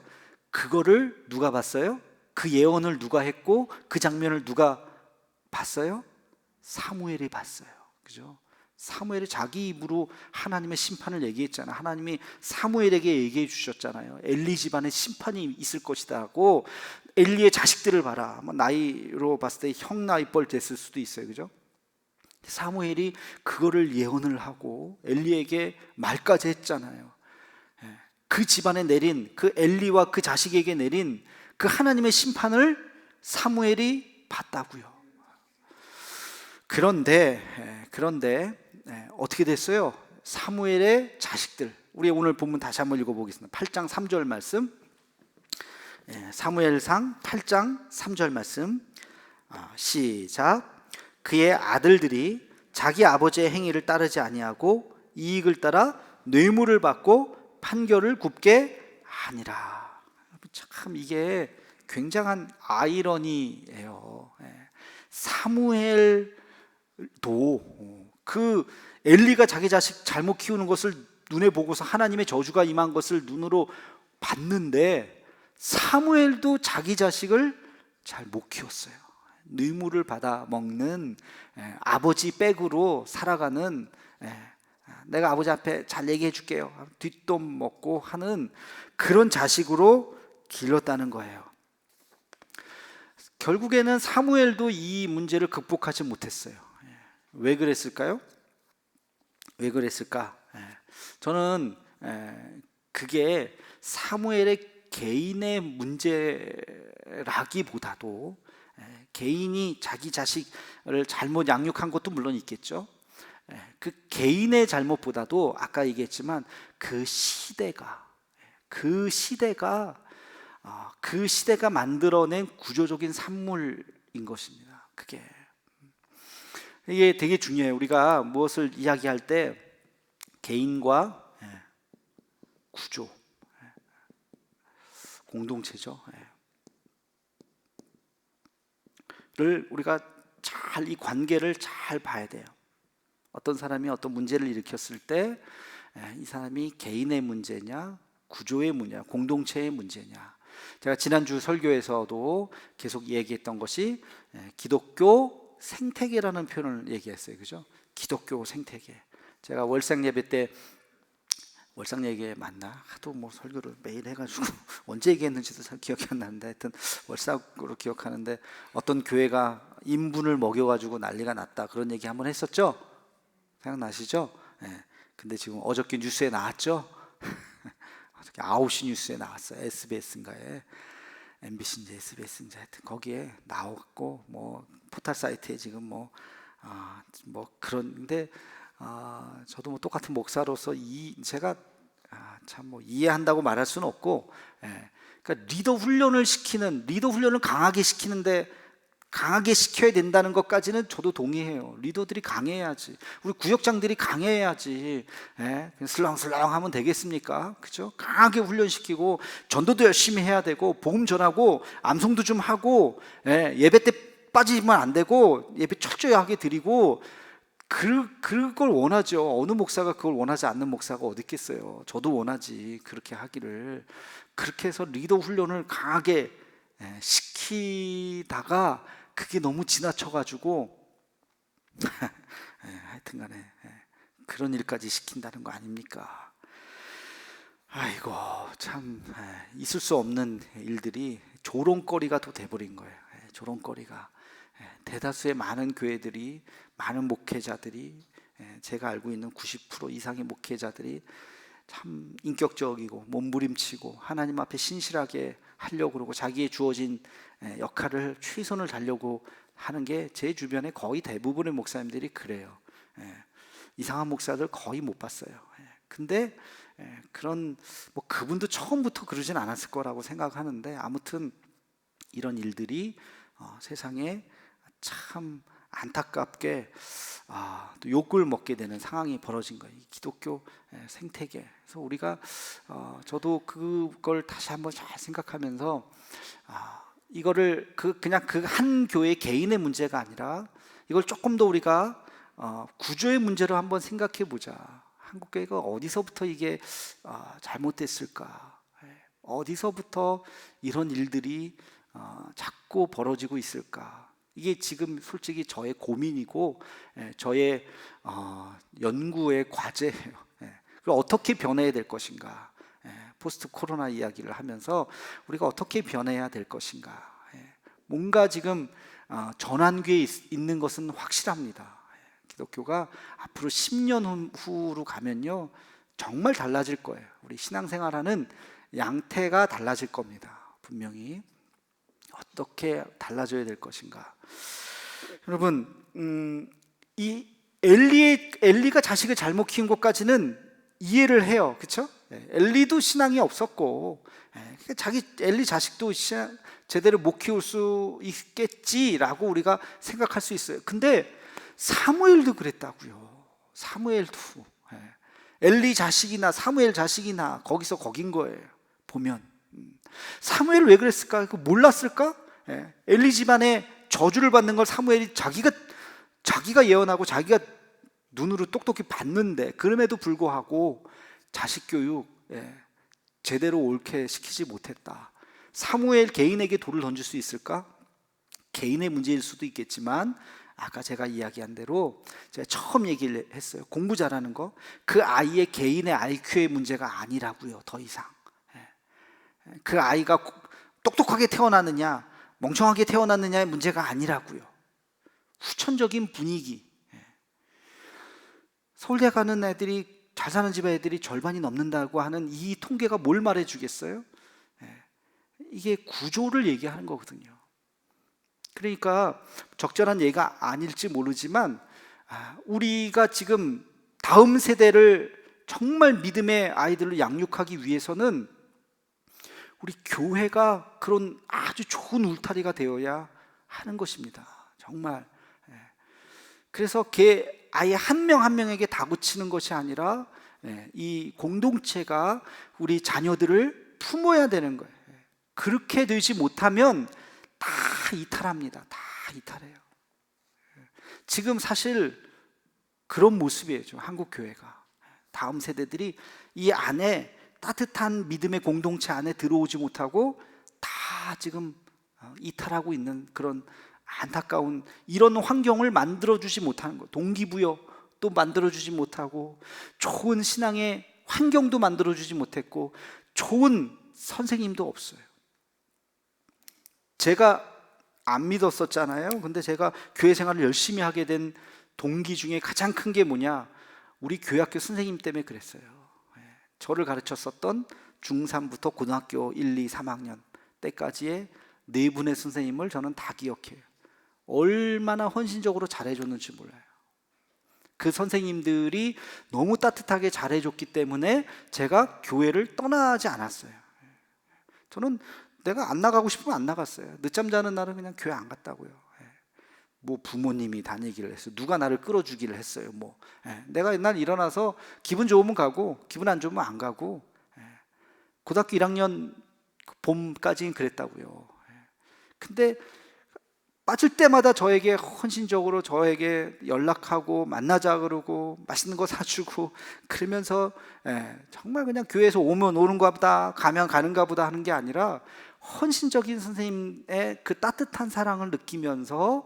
그거를 누가 봤어요? 그 예언을 누가 했고 그 장면을 누가 봤어요? 사무엘이 봤어요. 그죠? 사무엘이 자기 입으로 하나님의 심판을 얘기했잖아요. 하나님이 사무엘에게 얘기해 주셨잖아요. 엘리 집안에 심판이 있을 것이다 하고, 엘리의 자식들을 봐라. 나이로 봤을 때 형 나이뻘 됐을 수도 있어요, 그죠? 사무엘이 그거를 예언을 하고 엘리에게 말까지 했잖아요. 그 집안에 내린, 그 엘리와 그 자식에게 내린 그 하나님의 심판을 사무엘이 봤다고요. 그런데 어떻게 됐어요? 사무엘의 자식들, 우리 오늘 본문 다시 한번 읽어보겠습니다. 8장 3절 말씀, 사무엘상 8장 3절 말씀, 시작. 그의 아들들이 자기 아버지의 행위를 따르지 아니하고 이익을 따라 뇌물을 받고 판결을 굽게 하니라. 참 이게 굉장한 아이러니예요. 사무엘도 그 엘리가 자기 자식 잘못 키우는 것을 눈에 보고서 하나님의 저주가 임한 것을 눈으로 봤는데, 사무엘도 자기 자식을 잘 못 키웠어요. 뇌물을 받아 먹는, 아버지 백으로 살아가는, 내가 아버지 앞에 잘 얘기해 줄게요, 뒷돈 먹고 하는 그런 자식으로 길렀다는 거예요. 결국에는 사무엘도 이 문제를 극복하지 못했어요. 왜 그랬을까요? 왜 그랬을까? 저는 그게 사무엘의 개인의 문제라기보다도, 개인이 자기 자식을 잘못 양육한 것도 물론 있겠죠. 그 개인의 잘못보다도 아까 얘기했지만 그 시대가 만들어낸 구조적인 산물인 것입니다. 이게 되게 중요해요. 우리가 무엇을 이야기할 때 개인과 구조, 공동체죠. 를 우리가 잘, 이 관계를 잘 봐야 돼요. 어떤 사람이 어떤 문제를 일으켰을 때 이 사람이 개인의 문제냐, 구조의 문제냐, 공동체의 문제냐. 제가 지난주 설교에서도 계속 얘기했던 것이 기독교 생태계라는 표현을 얘기했어요, 그죠? 기독교 생태계. 제가 월상 예배 때, 월상 예배 맞나? 하도 설교를 매일 해가지고 언제 얘기했는지도 잘 기억이 안 나는데, 하여튼 월삭으로 기억하는데, 어떤 교회가 인분을 먹여가지고 난리가 났다, 그런 얘기 한번 했었죠? 생각나시죠? 근데 지금 어저께 뉴스에 나왔죠? 어저께 9시 뉴스에 나왔어요. SBS인가에, MBC인지 SBS인지 하여튼 거기에 나왔고, 포털 사이트에 지금 그런데, 저도 똑같은 목사로서 제가 참 이해한다고 말할 수는 없고, 그러니까 리더 훈련을 강하게 시켜야 된다는 것까지는 저도 동의해요. 리더들이 강해야지, 우리 구역장들이 강해야지. 슬렁슬렁 하면 되겠습니까? 그죠? 강하게 훈련시키고 전도도 열심히 해야 되고, 복음 전하고 암송도 좀 하고, 예배 때 빠지면 안 되고, 예배 철저히 하게 드리고, 그걸 원하죠. 어느 목사가 그걸 원하지 않는 목사가 어디 있겠어요. 저도 원하지, 그렇게 하기를. 그렇게 해서 리더 훈련을 강하게 시키다가 그게 너무 지나쳐가지고 하여튼간에 그런 일까지 시킨다는 거 아닙니까? 아이고 참, 있을 수 없는 일들이 조롱거리가 또 돼버린 거예요. 조롱거리가. 대다수의 많은 교회들이, 많은 목회자들이, 제가 알고 있는 90% 이상의 목회자들이 참 인격적이고 몸부림치고 하나님 앞에 신실하게 하려고 그러고 자기의 주어진 역할을 최선을 다하려고 하는 게 제 주변에 거의 대부분의 목사님들이 그래요. 이상한 목사들 거의 못 봤어요. 근데 그런 그분도 처음부터 그러진 않았을 거라고 생각하는데, 아무튼 이런 일들이 세상에 참 안타깝게 또 욕을 먹게 되는 상황이 벌어진 거예요. 이 기독교 생태계. 그래서 우리가 저도 그걸 다시 한번 잘 생각하면서, 이거를 그냥 그 한 교회 개인의 문제가 아니라 이걸 조금 더 우리가 구조의 문제로 한번 생각해 보자. 한국 교회가 어디서부터 이게 잘못됐을까? 어디서부터 이런 일들이 자꾸 벌어지고 있을까? 이게 지금 솔직히 저의 고민이고 저의 연구의 과제예요. 그리고 어떻게 변해야 될 것인가, 포스트 코로나 이야기를 하면서 우리가 어떻게 변해야 될 것인가. 뭔가 지금 전환기에 있는 것은 확실합니다. 기독교가 앞으로 10년 후로 가면요 정말 달라질 거예요. 우리 신앙생활하는 양태가 달라질 겁니다. 분명히 어떻게 달라져야 될 것인가. 여러분, 이 엘리가 자식을 잘못 키운 것까지는 이해를 해요. 그렇죠? 엘리도 신앙이 없었고 엘리 자식도 제대로 못 키울 수 있겠지라고 우리가 생각할 수 있어요. 근데 사무엘도 그랬다고요. 사무엘도 엘리 자식이나 사무엘 자식이나 거기서 거긴 거예요. 보면 사무엘 왜 그랬을까? 몰랐을까? 엘리 집안에 저주를 받는 걸 사무엘이 자기가 예언하고 자기가 눈으로 똑똑히 봤는데 그럼에도 불구하고 자식 교육 제대로 옳게 시키지 못했다. 사무엘 개인에게 돌을 던질 수 있을까? 개인의 문제일 수도 있겠지만 아까 제가 이야기한 대로 제가 처음 얘기를 했어요. 공부 잘하는 거 그 아이의 개인의 IQ의 문제가 아니라고요. 더 이상 그 아이가 똑똑하게 태어났느냐 멍청하게 태어났느냐의 문제가 아니라고요. 후천적인 분위기. 서울대 가는 애들이 잘 사는 집 애들이 절반이 넘는다고 하는 이 통계가 뭘 말해주겠어요? 이게 구조를 얘기하는 거거든요. 그러니까 적절한 예가 아닐지 모르지만 우리가 지금 다음 세대를 정말 믿음의 아이들을 양육하기 위해서는 우리 교회가 그런 아주 좋은 울타리가 되어야 하는 것입니다. 정말. 그래서 아예 한 명 한 명에게 다그치는 것이 아니라 이 공동체가 우리 자녀들을 품어야 되는 거예요. 그렇게 되지 못하면 다 이탈합니다. 다 이탈해요. 지금 사실 그런 모습이에요. 한국 교회가. 다음 세대들이 이 안에 따뜻한 믿음의 공동체 안에 들어오지 못하고 다 지금 이탈하고 있는 그런 안타까운 이런 환경을 만들어주지 못하는 거. 동기부여도 만들어주지 못하고 좋은 신앙의 환경도 만들어주지 못했고 좋은 선생님도 없어요. 제가 안 믿었었잖아요. 근데 제가 교회 생활을 열심히 하게 된 동기 중에 가장 큰 게 뭐냐, 우리 교회학교 선생님 때문에 그랬어요. 저를 가르쳤었던 중3부터 고등학교 1, 2, 3학년 때까지의 네 분의 선생님을 저는 다 기억해요. 얼마나 헌신적으로 잘해줬는지 몰라요. 그 선생님들이 너무 따뜻하게 잘해줬기 때문에 제가 교회를 떠나지 않았어요. 저는 내가 안 나가고 싶으면 안 나갔어요. 늦잠 자는 날은 그냥 교회 안 갔다고요. 뭐 부모님이 다니기를 했어요. 누가 나를 끌어주기를 했어요. 내가 옛날 일어나서 기분 좋으면 가고 기분 안 좋으면 안 가고, 고등학교 1학년 봄까지는 그랬다고요. 근데 빠질 때마다 저에게 헌신적으로 저에게 연락하고 만나자 그러고 맛있는 거 사주고 그러면서 정말 그냥 교회에서 오면 오는가 보다 가면 가는가 보다 하는 게 아니라 헌신적인 선생님의 그 따뜻한 사랑을 느끼면서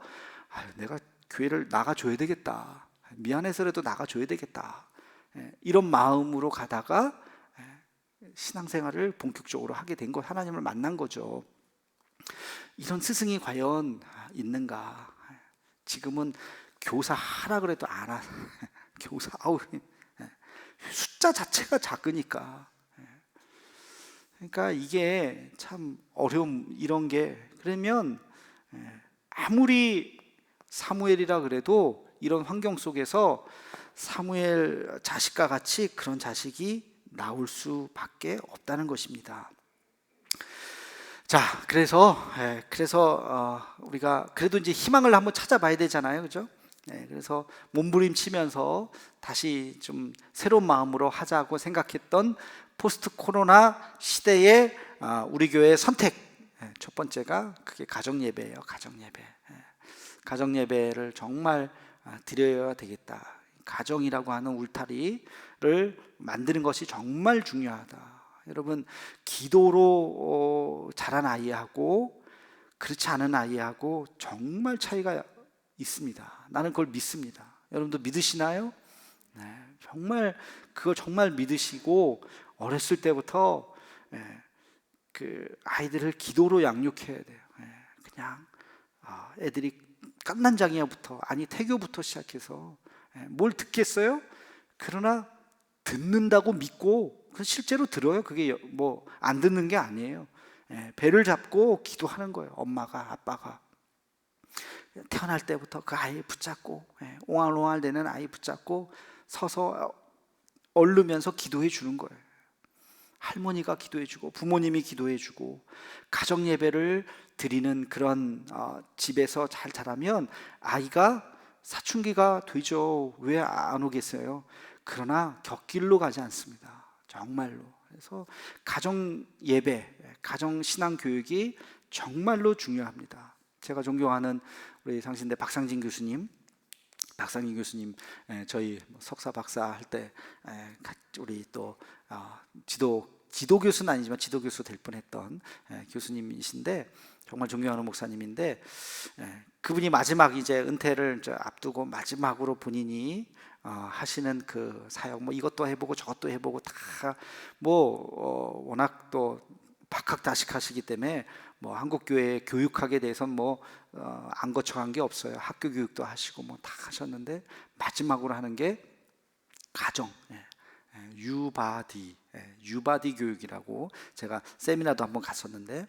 내가 교회를 나가줘야 되겠다, 미안해서라도 나가줘야 되겠다, 이런 마음으로 가다가 신앙생활을 본격적으로 하게 된 것, 하나님을 만난 거죠. 이런 스승이 과연 있는가? 지금은 교사 하라 그래도 안 하. 교사 숫자 자체가 작으니까. 그러니까 이게 참 어려움, 이런 게. 그러면 아무리 사무엘이라 그래도 이런 환경 속에서 사무엘 자식과 같이 그런 자식이 나올 수밖에 없다는 것입니다. 자, 그래서 우리가 그래도 이제 희망을 한번 찾아봐야 되잖아요, 그죠? 그래서 몸부림치면서 다시 좀 새로운 마음으로 하자고 생각했던 포스트 코로나 시대의 우리 교회의 선택, 첫 번째가 그게 가정 예배예요. 가정 예배를 정말 드려야 되겠다. 가정이라고 하는 울타리를 만드는 것이 정말 중요하다. 여러분, 기도로 자란 아이하고 그렇지 않은 아이하고 정말 차이가 있습니다. 나는 그걸 믿습니다. 여러분도 믿으시나요? 네, 정말 그거 정말 믿으시고 어렸을 때부터 그 아이들을 기도로 양육해야 돼요. 그냥 애들이 갓난장이부터 아니 태교부터 시작해서 뭘 듣겠어요? 그러나 듣는다고 믿고 실제로 들어요. 그게 뭐 안 듣는 게 아니에요. 배를 잡고 기도하는 거예요. 엄마가 아빠가 태어날 때부터 그 아이 붙잡고 옹알옹알 되는 아이 붙잡고 서서 얼르면서 기도해 주는 거예요. 할머니가 기도해 주고 부모님이 기도해 주고 가정 예배를 드리는 그런 집에서 잘 자라면 아이가 사춘기가 되죠. 왜 안 오겠어요? 그러나 곁길로 가지 않습니다. 정말로. 그래서 가정 예배, 가정 신앙 교육이 정말로 중요합니다. 제가 존경하는 우리 상신대 박상진 교수님, 저희 석사 박사 할 때 우리 또 지도 교수는 아니지만 지도 교수 될 뻔했던 교수님이신데 정말 존경하는 목사님인데 그분이 마지막 이제 은퇴를 이제 앞두고 마지막으로 본인이 하시는 그 사역 뭐 이것도 해보고 저것도 해보고 다 뭐 워낙 또 박학다식하시기 때문에 뭐 한국 교회 교육학에 대해서는 뭐 안 거쳐간 게 없어요. 학교 교육도 하시고 뭐 다 하셨는데 마지막으로 하는 게 가정, 유바디 교육이라고 제가 세미나도 한번 갔었는데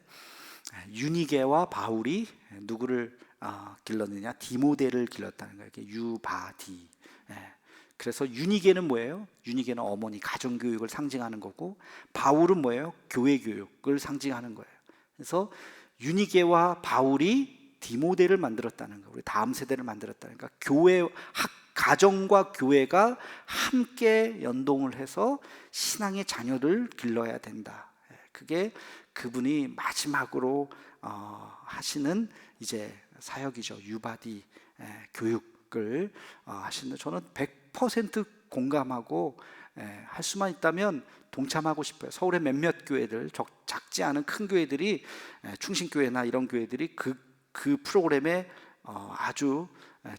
유니게와 바울이 누구를 길렀느냐? 디모데를 길렀다는 거예요. 이렇게 유바디. 그래서 유니게는 뭐예요? 유니게는 어머니 가정 교육을 상징하는 거고 바울은 뭐예요? 교회 교육을 상징하는 거예요. 그래서 유니게와 바울이 디모데를 만들었다는 거, 우리 다음 세대를 만들었다는 거. 교회, 가정과 교회가 함께 연동을 해서 신앙의 자녀를 길러야 된다. 그게 그분이 마지막으로 하시는 이제 사역이죠. 유바디 교육을 하시는. 저는 100% 공감하고 할 수만 있다면 동참하고 싶어요. 서울의 몇몇 교회들, 작지 않은 큰 교회들이 충신교회나 이런 교회들이 그 프로그램에 아주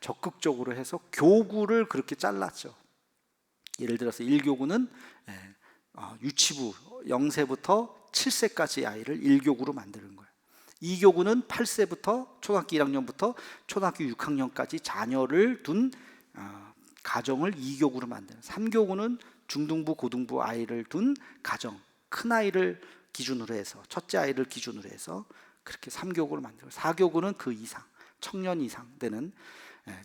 적극적으로 해서 교구를 그렇게 잘랐죠. 예를 들어서 1교구는 유치부 0세부터 7세까지 아이를 1교구로 만드는 거예요. 2교구는 8세부터 초등학교 1학년부터 초등학교 6학년까지 자녀를 둔 가정을 2교구로 만드는. 3교구는 중등부 고등부 아이를 둔 가정, 큰 아이를 기준으로 해서 첫째 아이를 기준으로 해서 그렇게 3교구를 만들고 4교구는 그 이상 청년 이상 되는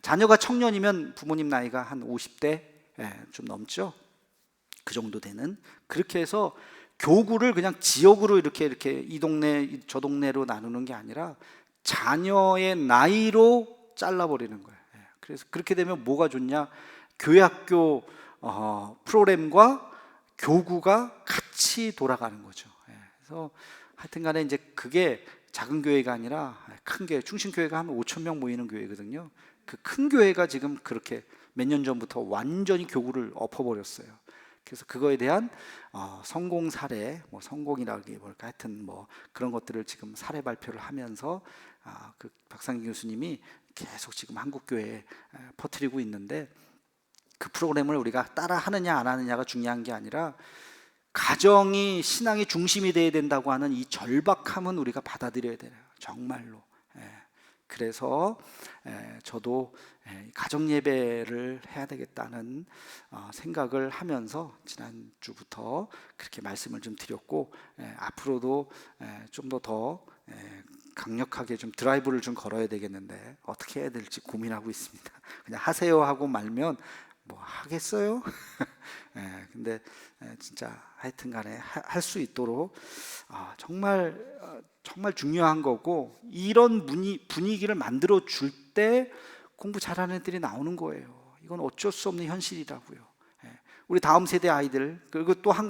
자녀가 청년이면 부모님 나이가 한 50대 좀 넘죠. 그 정도 되는 그렇게 해서 교구를 그냥 지역으로 이렇게 이 동네 저 동네로 나누는 게 아니라 자녀의 나이로 잘라버리는 거예요. 그래서 그렇게 되면 뭐가 좋냐? 교회학교 프로그램과 교구가 같이 돌아가는 거죠. 그래서 하여튼간에 이제 그게 작은 교회가 아니라 큰 교회, 충신교회가 한 5천 명 모이는 교회거든요. 그 큰 교회가 지금 그렇게 몇 년 전부터 완전히 교구를 엎어버렸어요. 그래서 그거에 대한 성공 사례, 뭐 성공이라기 뭘까 하여튼 뭐 그런 것들을 지금 사례 발표를 하면서 그 박상기 교수님이 계속 지금 한국 교회에 퍼뜨리고 있는데 그 프로그램을 우리가 따라 하느냐 안 하느냐가 중요한 게 아니라 가정이 신앙의 중심이 돼야 된다고 하는 이 절박함은 우리가 받아들여야 돼요. 정말로. 그래서 저도 가정 예배를 해야 되겠다는 생각을 하면서 지난주부터 그렇게 말씀을 좀 드렸고 앞으로도 좀 더 강력하게 좀 드라이브를 좀 걸어야 되겠는데 어떻게 해야 될지 고민하고 있습니다. 그냥 하세요 하고 말면 뭐 하겠어요? 근데 진짜 하여튼간에 할 수 있도록 정말 중요한 거고 이런 분위기를 만들어 줄 때 공부 잘하는 애들이 나오는 거예요. 이건 어쩔 수 없는 현실이라고요. 우리 다음 세대 아이들 그리고 또 한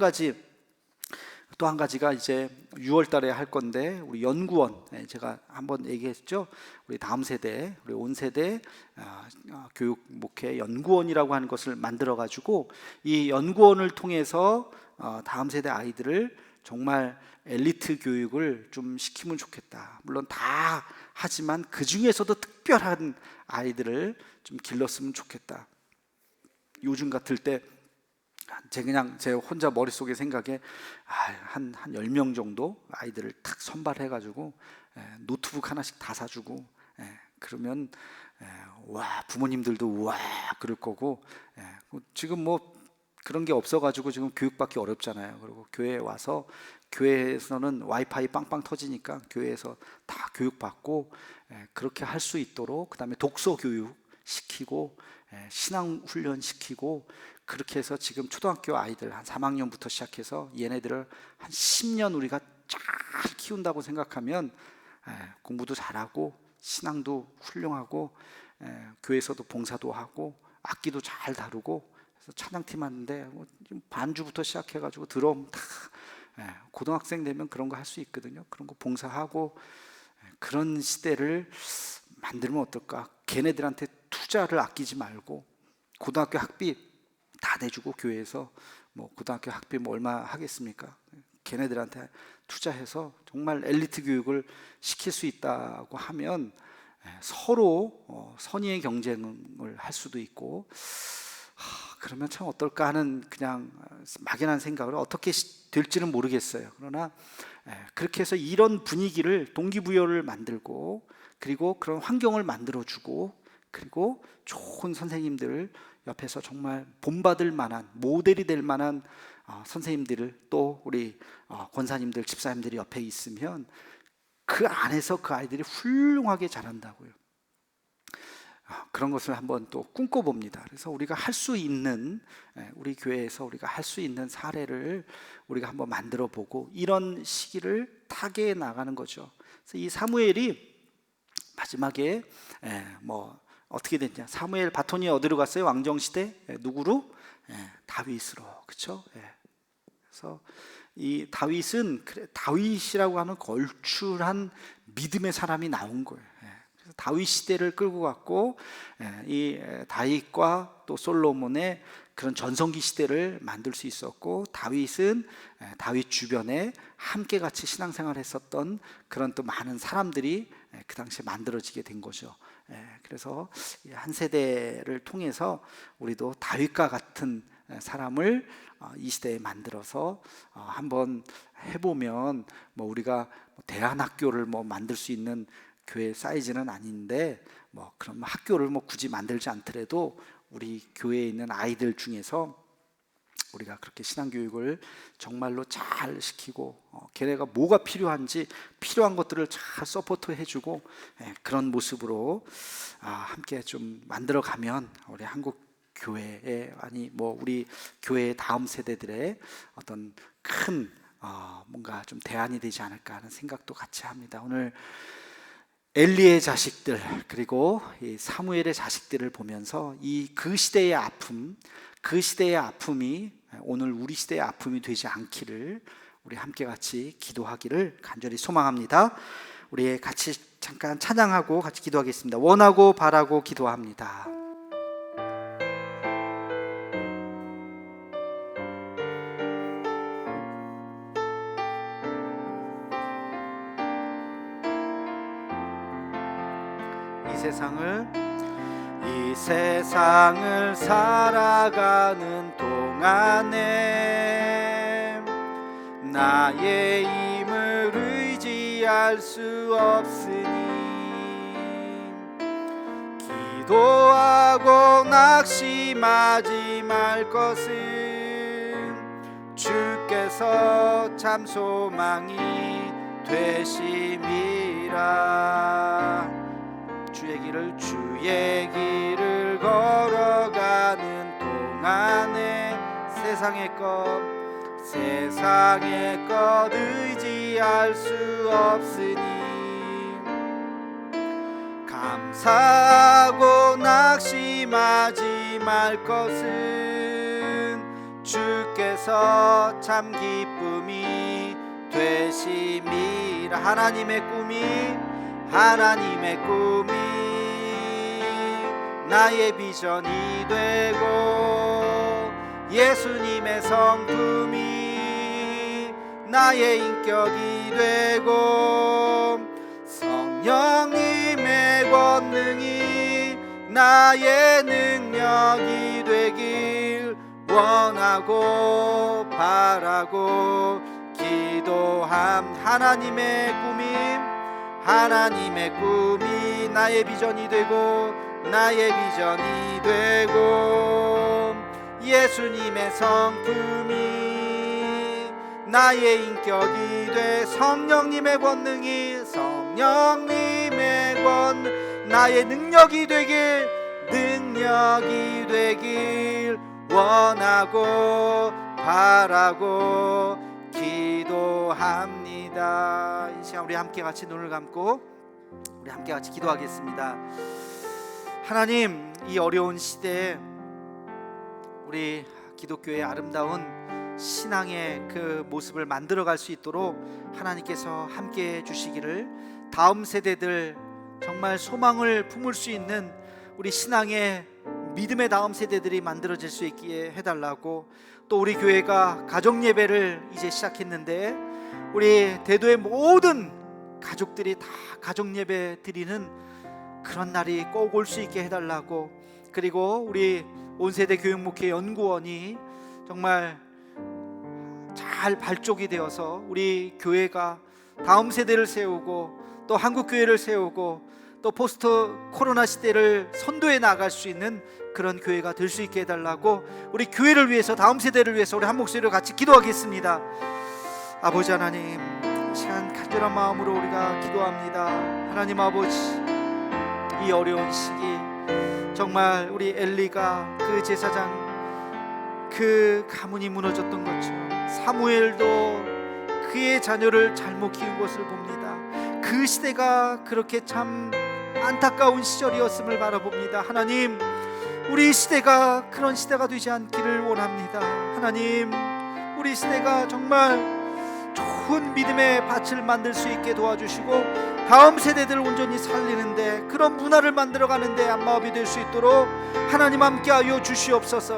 가지가 이제 6월 달에 할 건데 우리 연구원 제가 한번 얘기했죠. 우리 다음 세대, 우리 온 세대 교육 목회 연구원이라고 하는 것을 만들어 가지고 이 연구원을 통해서 다음 세대 아이들을 정말 엘리트 교육을 좀 시키면 좋겠다. 물론 다 하지만 그 중에서도 특별한 아이들을 좀 길렀으면 좋겠다. 요즘 같을 때 그냥 제 혼자 머릿속에 생각에 한 10명 정도 아이들을 탁 선발해가지고 노트북 하나씩 다 사주고, 그러면 와, 부모님들도 와 그럴 거고, 지금 뭐 그런 게 없어가지고 지금 교육받기 어렵잖아요. 그리고 교회에 와서, 교회에서는 와이파이 빵빵 터지니까 교회에서 다 교육받고, 그렇게 할 수 있도록, 그 다음에 독서 교육 시키고, 신앙 훈련 시키고, 그렇게 해서 지금 초등학교 아이들 한 3학년부터 시작해서 얘네들을 한 10년 우리가 잘 키운다고 생각하면 공부도 잘하고 신앙도 훌륭하고, 교회에서도 봉사도 하고 악기도 잘 다루고, 그래서 찬양팀 하는데 반주부터 시작해가지고 드럼 다, 고등학생 되면 그런 거 할 수 있거든요. 그런 거 봉사하고, 그런 시대를 만들면 어떨까? 걔네들한테 투자를 아끼지 말고, 고등학교 학비 다 내주고, 교회에서 뭐 고등학교 학비 뭐 얼마 하겠습니까? 걔네들한테 투자해서 정말 엘리트 교육을 시킬 수 있다고 하면 서로 선의의 경쟁을 할 수도 있고, 그러면 참 어떨까 하는 그냥 막연한 생각을, 어떻게 될지는 모르겠어요. 그러나 그렇게 해서 이런 분위기를, 동기부여를 만들고, 그리고 그런 환경을 만들어주고, 그리고 좋은 선생님들 옆에서 정말 본받을 만한, 모델이 될 만한 선생님들을, 또 우리 권사님들, 집사님들이 옆에 있으면 그 안에서 그 아이들이 훌륭하게 자란다고요. 그런 것을 한번 또 꿈꿔봅니다. 그래서 우리가 할 수 있는, 우리 교회에서 우리가 할 수 있는 사례를 우리가 한번 만들어 보고, 이런 시기를 타개해 나가는 거죠. 그래서 이 사무엘이 마지막에 뭐 어떻게 됐냐? 사무엘 바톤이 어디로 갔어요? 왕정 시대 누구로? 다윗으로, 그렇죠? 그래서 이 다윗은, 다윗이라고 하는 걸출한 믿음의 사람이 나온 거예요. 그래서 다윗 시대를 끌고 갔고, 이 다윗과 또 솔로몬의 그런 전성기 시대를 만들 수 있었고, 다윗은 다윗 주변에 함께 같이 신앙생활을 했었던 그런 또 많은 사람들이 그 당시에 만들어지게 된 거죠. 그래서 한 세대를 통해서 우리도 다윗과 같은 사람을 이 시대에 만들어서 한번 해보면, 뭐 우리가 대안학교를 뭐 만들 수 있는 교회 사이즈는 아닌데, 뭐 그런 학교를 뭐 굳이 만들지 않더라도 우리 교회에 있는 아이들 중에서 우리가 그렇게 신앙교육을 정말로 잘 시키고, 걔네가 뭐가 필요한지 필요한 것들을 잘 서포트 해주고, 그런 모습으로 함께 좀 만들어가면 우리 한국 교회에, 아니 뭐 우리 교회의 다음 세대들의 어떤 큰 뭔가 좀 대안이 되지 않을까 하는 생각도 같이 합니다. 오늘 엘리의 자식들, 그리고 이 사무엘의 자식들을 보면서 그 시대의 아픔, 그 시대의 아픔이 오늘 우리 시대의 아픔이 되지 않기를 우리 함께 같이 기도하기를 간절히 소망합니다. 우리 같이 잠깐 찬양하고 같이 기도하겠습니다. 원하고 바라고 기도합니다. 이 세상을 살아가는 동안에 나의 힘을 의지할 수 없으니, 기도하고 낙심하지 말 것은 주께서 참 소망이 되심이라. 주의 길을 걸어가는 동안에 세상의 것 의지할 수 없으니, 감사하고 낙심하지 말 것은 주께서 참 기쁨이 되심이라. 하나님의 꿈이 나의 비전이 되고, 예수님의 성품이 나의 인격이 되고 성령님의 권능이 나의 능력이 되길 원하고 바라고 기도함. 하나님의 꿈이 나의 비전이 되고 나의 비전이 되고 예수님의 성품이 나의 인격이 돼 성령님의 권능이 나의 능력이 되길 원하고 바라고 기도합니다. 이 시간 우리 함께 같이 눈을 감고 우리 함께 같이 기도하겠습니다. 하나님, 이 어려운 시대에 우리 기독교의 아름다운 신앙의 그 모습을 만들어갈 수 있도록 하나님께서 함께 해주시기를, 다음 세대들 정말 소망을 품을 수 있는 우리 신앙의 믿음의 다음 세대들이 만들어질 수 있기에 해달라고, 또 우리 교회가 가정예배를 이제 시작했는데 우리 대도의 모든 가족들이 다 가정예배 드리는 그런 날이 꼭 올 수 있게 해달라고, 그리고 우리 온세대 교육목회 연구원이 정말 잘 발족이 되어서 우리 교회가 다음 세대를 세우고 또 한국교회를 세우고 또 포스트 코로나 시대를 선도해 나갈 수 있는 그런 교회가 될 수 있게 해달라고, 우리 교회를 위해서, 다음 세대를 위해서 우리 한 목소리로 같이 기도하겠습니다. 아버지 하나님, 이 시간 간절한 마음으로 우리가 기도합니다. 하나님 아버지, 이 어려운 시기 정말 우리 엘리가 그 제사장 그 가문이 무너졌던 것처럼 사무엘도 그의 자녀를 잘못 키운 것을 봅니다. 그 시대가 그렇게 참 안타까운 시절이었음을 바라봅니다. 하나님, 우리 시대가 그런 시대가 되지 않기를 원합니다. 하나님, 우리 시대가 정말 좋은 믿음의 밭을 만들 수 있게 도와주시고 다음 세대들을 온전히 살리는데, 그런 문화를 만들어가는데 안마업이 될 수 있도록 하나님 함께하여 주시옵소서.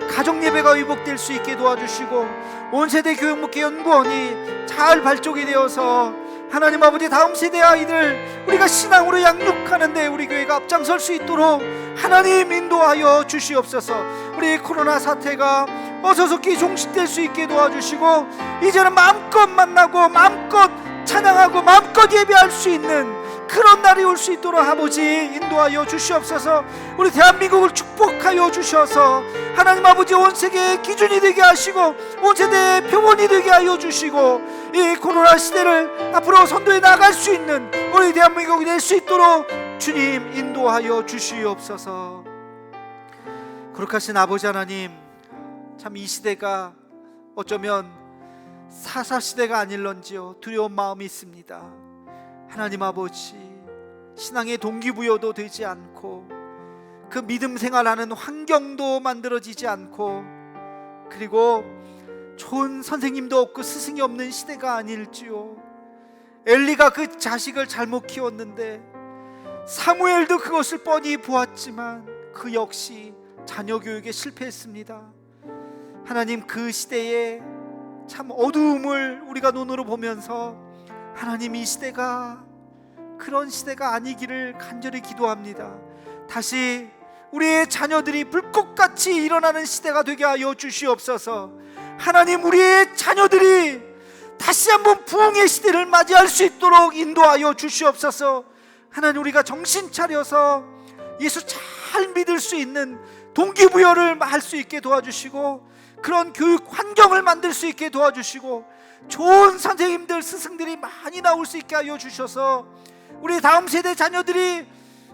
가정예배가 회복될 수 있게 도와주시고 온세대 교육목회 연구원이 잘 발족이 되어서 하나님 아버지 다음 세대 아이들 우리가 신앙으로 양육하는데 우리 교회가 앞장설 수 있도록 하나님 인도하여 주시옵소서. 우리 코로나 사태가 어서속히 종식될 수 있게 도와주시고 이제는 마음껏 만나고 마음껏 찬양하고 마음껏 예배할 수 있는 그런 날이 올 수 있도록 아버지 인도하여 주시옵소서. 우리 대한민국을 축복하여 주셔서 하나님 아버지 온 세계의 기준이 되게 하시고 온 세대의 표본이 되게 하여 주시고 이 코로나 시대를 앞으로 선도해 나갈 수 있는 우리 대한민국이 될 수 있도록 주님 인도하여 주시옵소서. 거룩하신 아버지 하나님, 참 이 시대가 어쩌면 사사시대가 아닐런지요 두려운 마음이 있습니다. 하나님 아버지, 신앙의 동기부여도 되지 않고 그 믿음 생활하는 환경도 만들어지지 않고 그리고 좋은 선생님도 없고 스승이 없는 시대가 아닐지요. 엘리가 그 자식을 잘못 키웠는데 사무엘도 그것을 뻔히 보았지만 그 역시 자녀 교육에 실패했습니다. 하나님, 그 시대에 참 어두움을 우리가 눈으로 보면서 하나님, 이 시대가 그런 시대가 아니기를 간절히 기도합니다. 다시 우리의 자녀들이 불꽃같이 일어나는 시대가 되게 하여 주시옵소서. 하나님, 우리의 자녀들이 다시 한번 부흥의 시대를 맞이할 수 있도록 인도하여 주시옵소서. 하나님, 우리가 정신 차려서 예수 잘 믿을 수 있는 동기부여를 할 수 있게 도와주시고 그런 교육 환경을 만들 수 있게 도와주시고 좋은 선생님들, 스승들이 많이 나올 수 있게 하여 주셔서 우리 다음 세대 자녀들이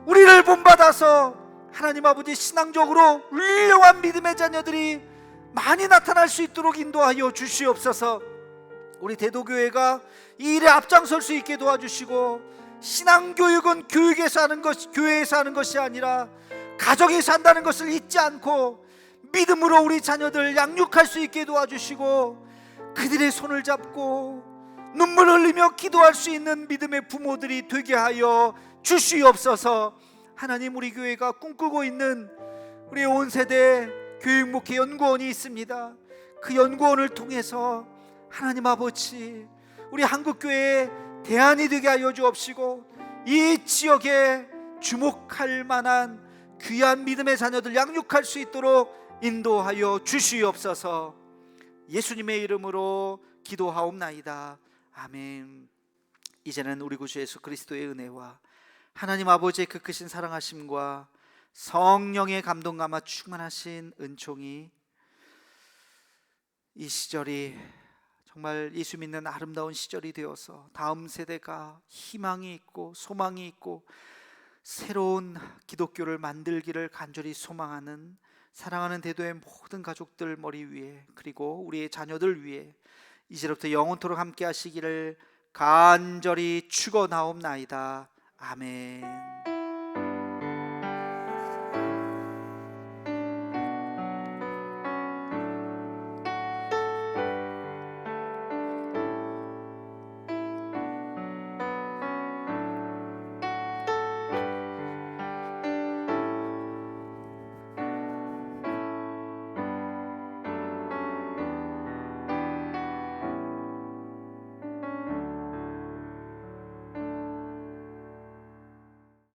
우리를 본받아서 하나님 아버지 신앙적으로 훌륭한 믿음의 자녀들이 많이 나타날 수 있도록 인도하여 주시옵소서. 우리 대도교회가 이 일에 앞장설 수 있게 도와주시고 신앙교육은 교육에서 하는 것, 교회에서 하는 것이 아니라 가정에서 한다는 것을 잊지 않고 믿음으로 우리 자녀들 양육할 수 있게 도와주시고 그들의 손을 잡고 눈물 흘리며 기도할 수 있는 믿음의 부모들이 되게 하여 주시옵소서. 하나님, 우리 교회가 꿈꾸고 있는 우리 온 세대 교육목회 연구원이 있습니다. 그 연구원을 통해서 하나님 아버지, 우리 한국교회의 대안이 되게 하여 주옵시고 이 지역에 주목할 만한 귀한 믿음의 자녀들 양육할 수 있도록 인도하여 주시옵소서. 예수님의 이름으로 기도하옵나이다. 아멘. 이제는 우리 구주 예수 그리스도의 은혜와 하나님 아버지의 그 크신 사랑하심과 성령의 감동감화 충만하신 은총이 이 시절이 정말 예수 믿는 아름다운 시절이 되어서 다음 세대가 희망이 있고 소망이 있고 새로운 기독교를 만들기를 간절히 소망하는 사랑하는 대도의 모든 가족들 머리 위에, 그리고 우리의 자녀들 위에 이제부터 영원토록 함께 하시기를 간절히 축원하옵나이다. 아멘.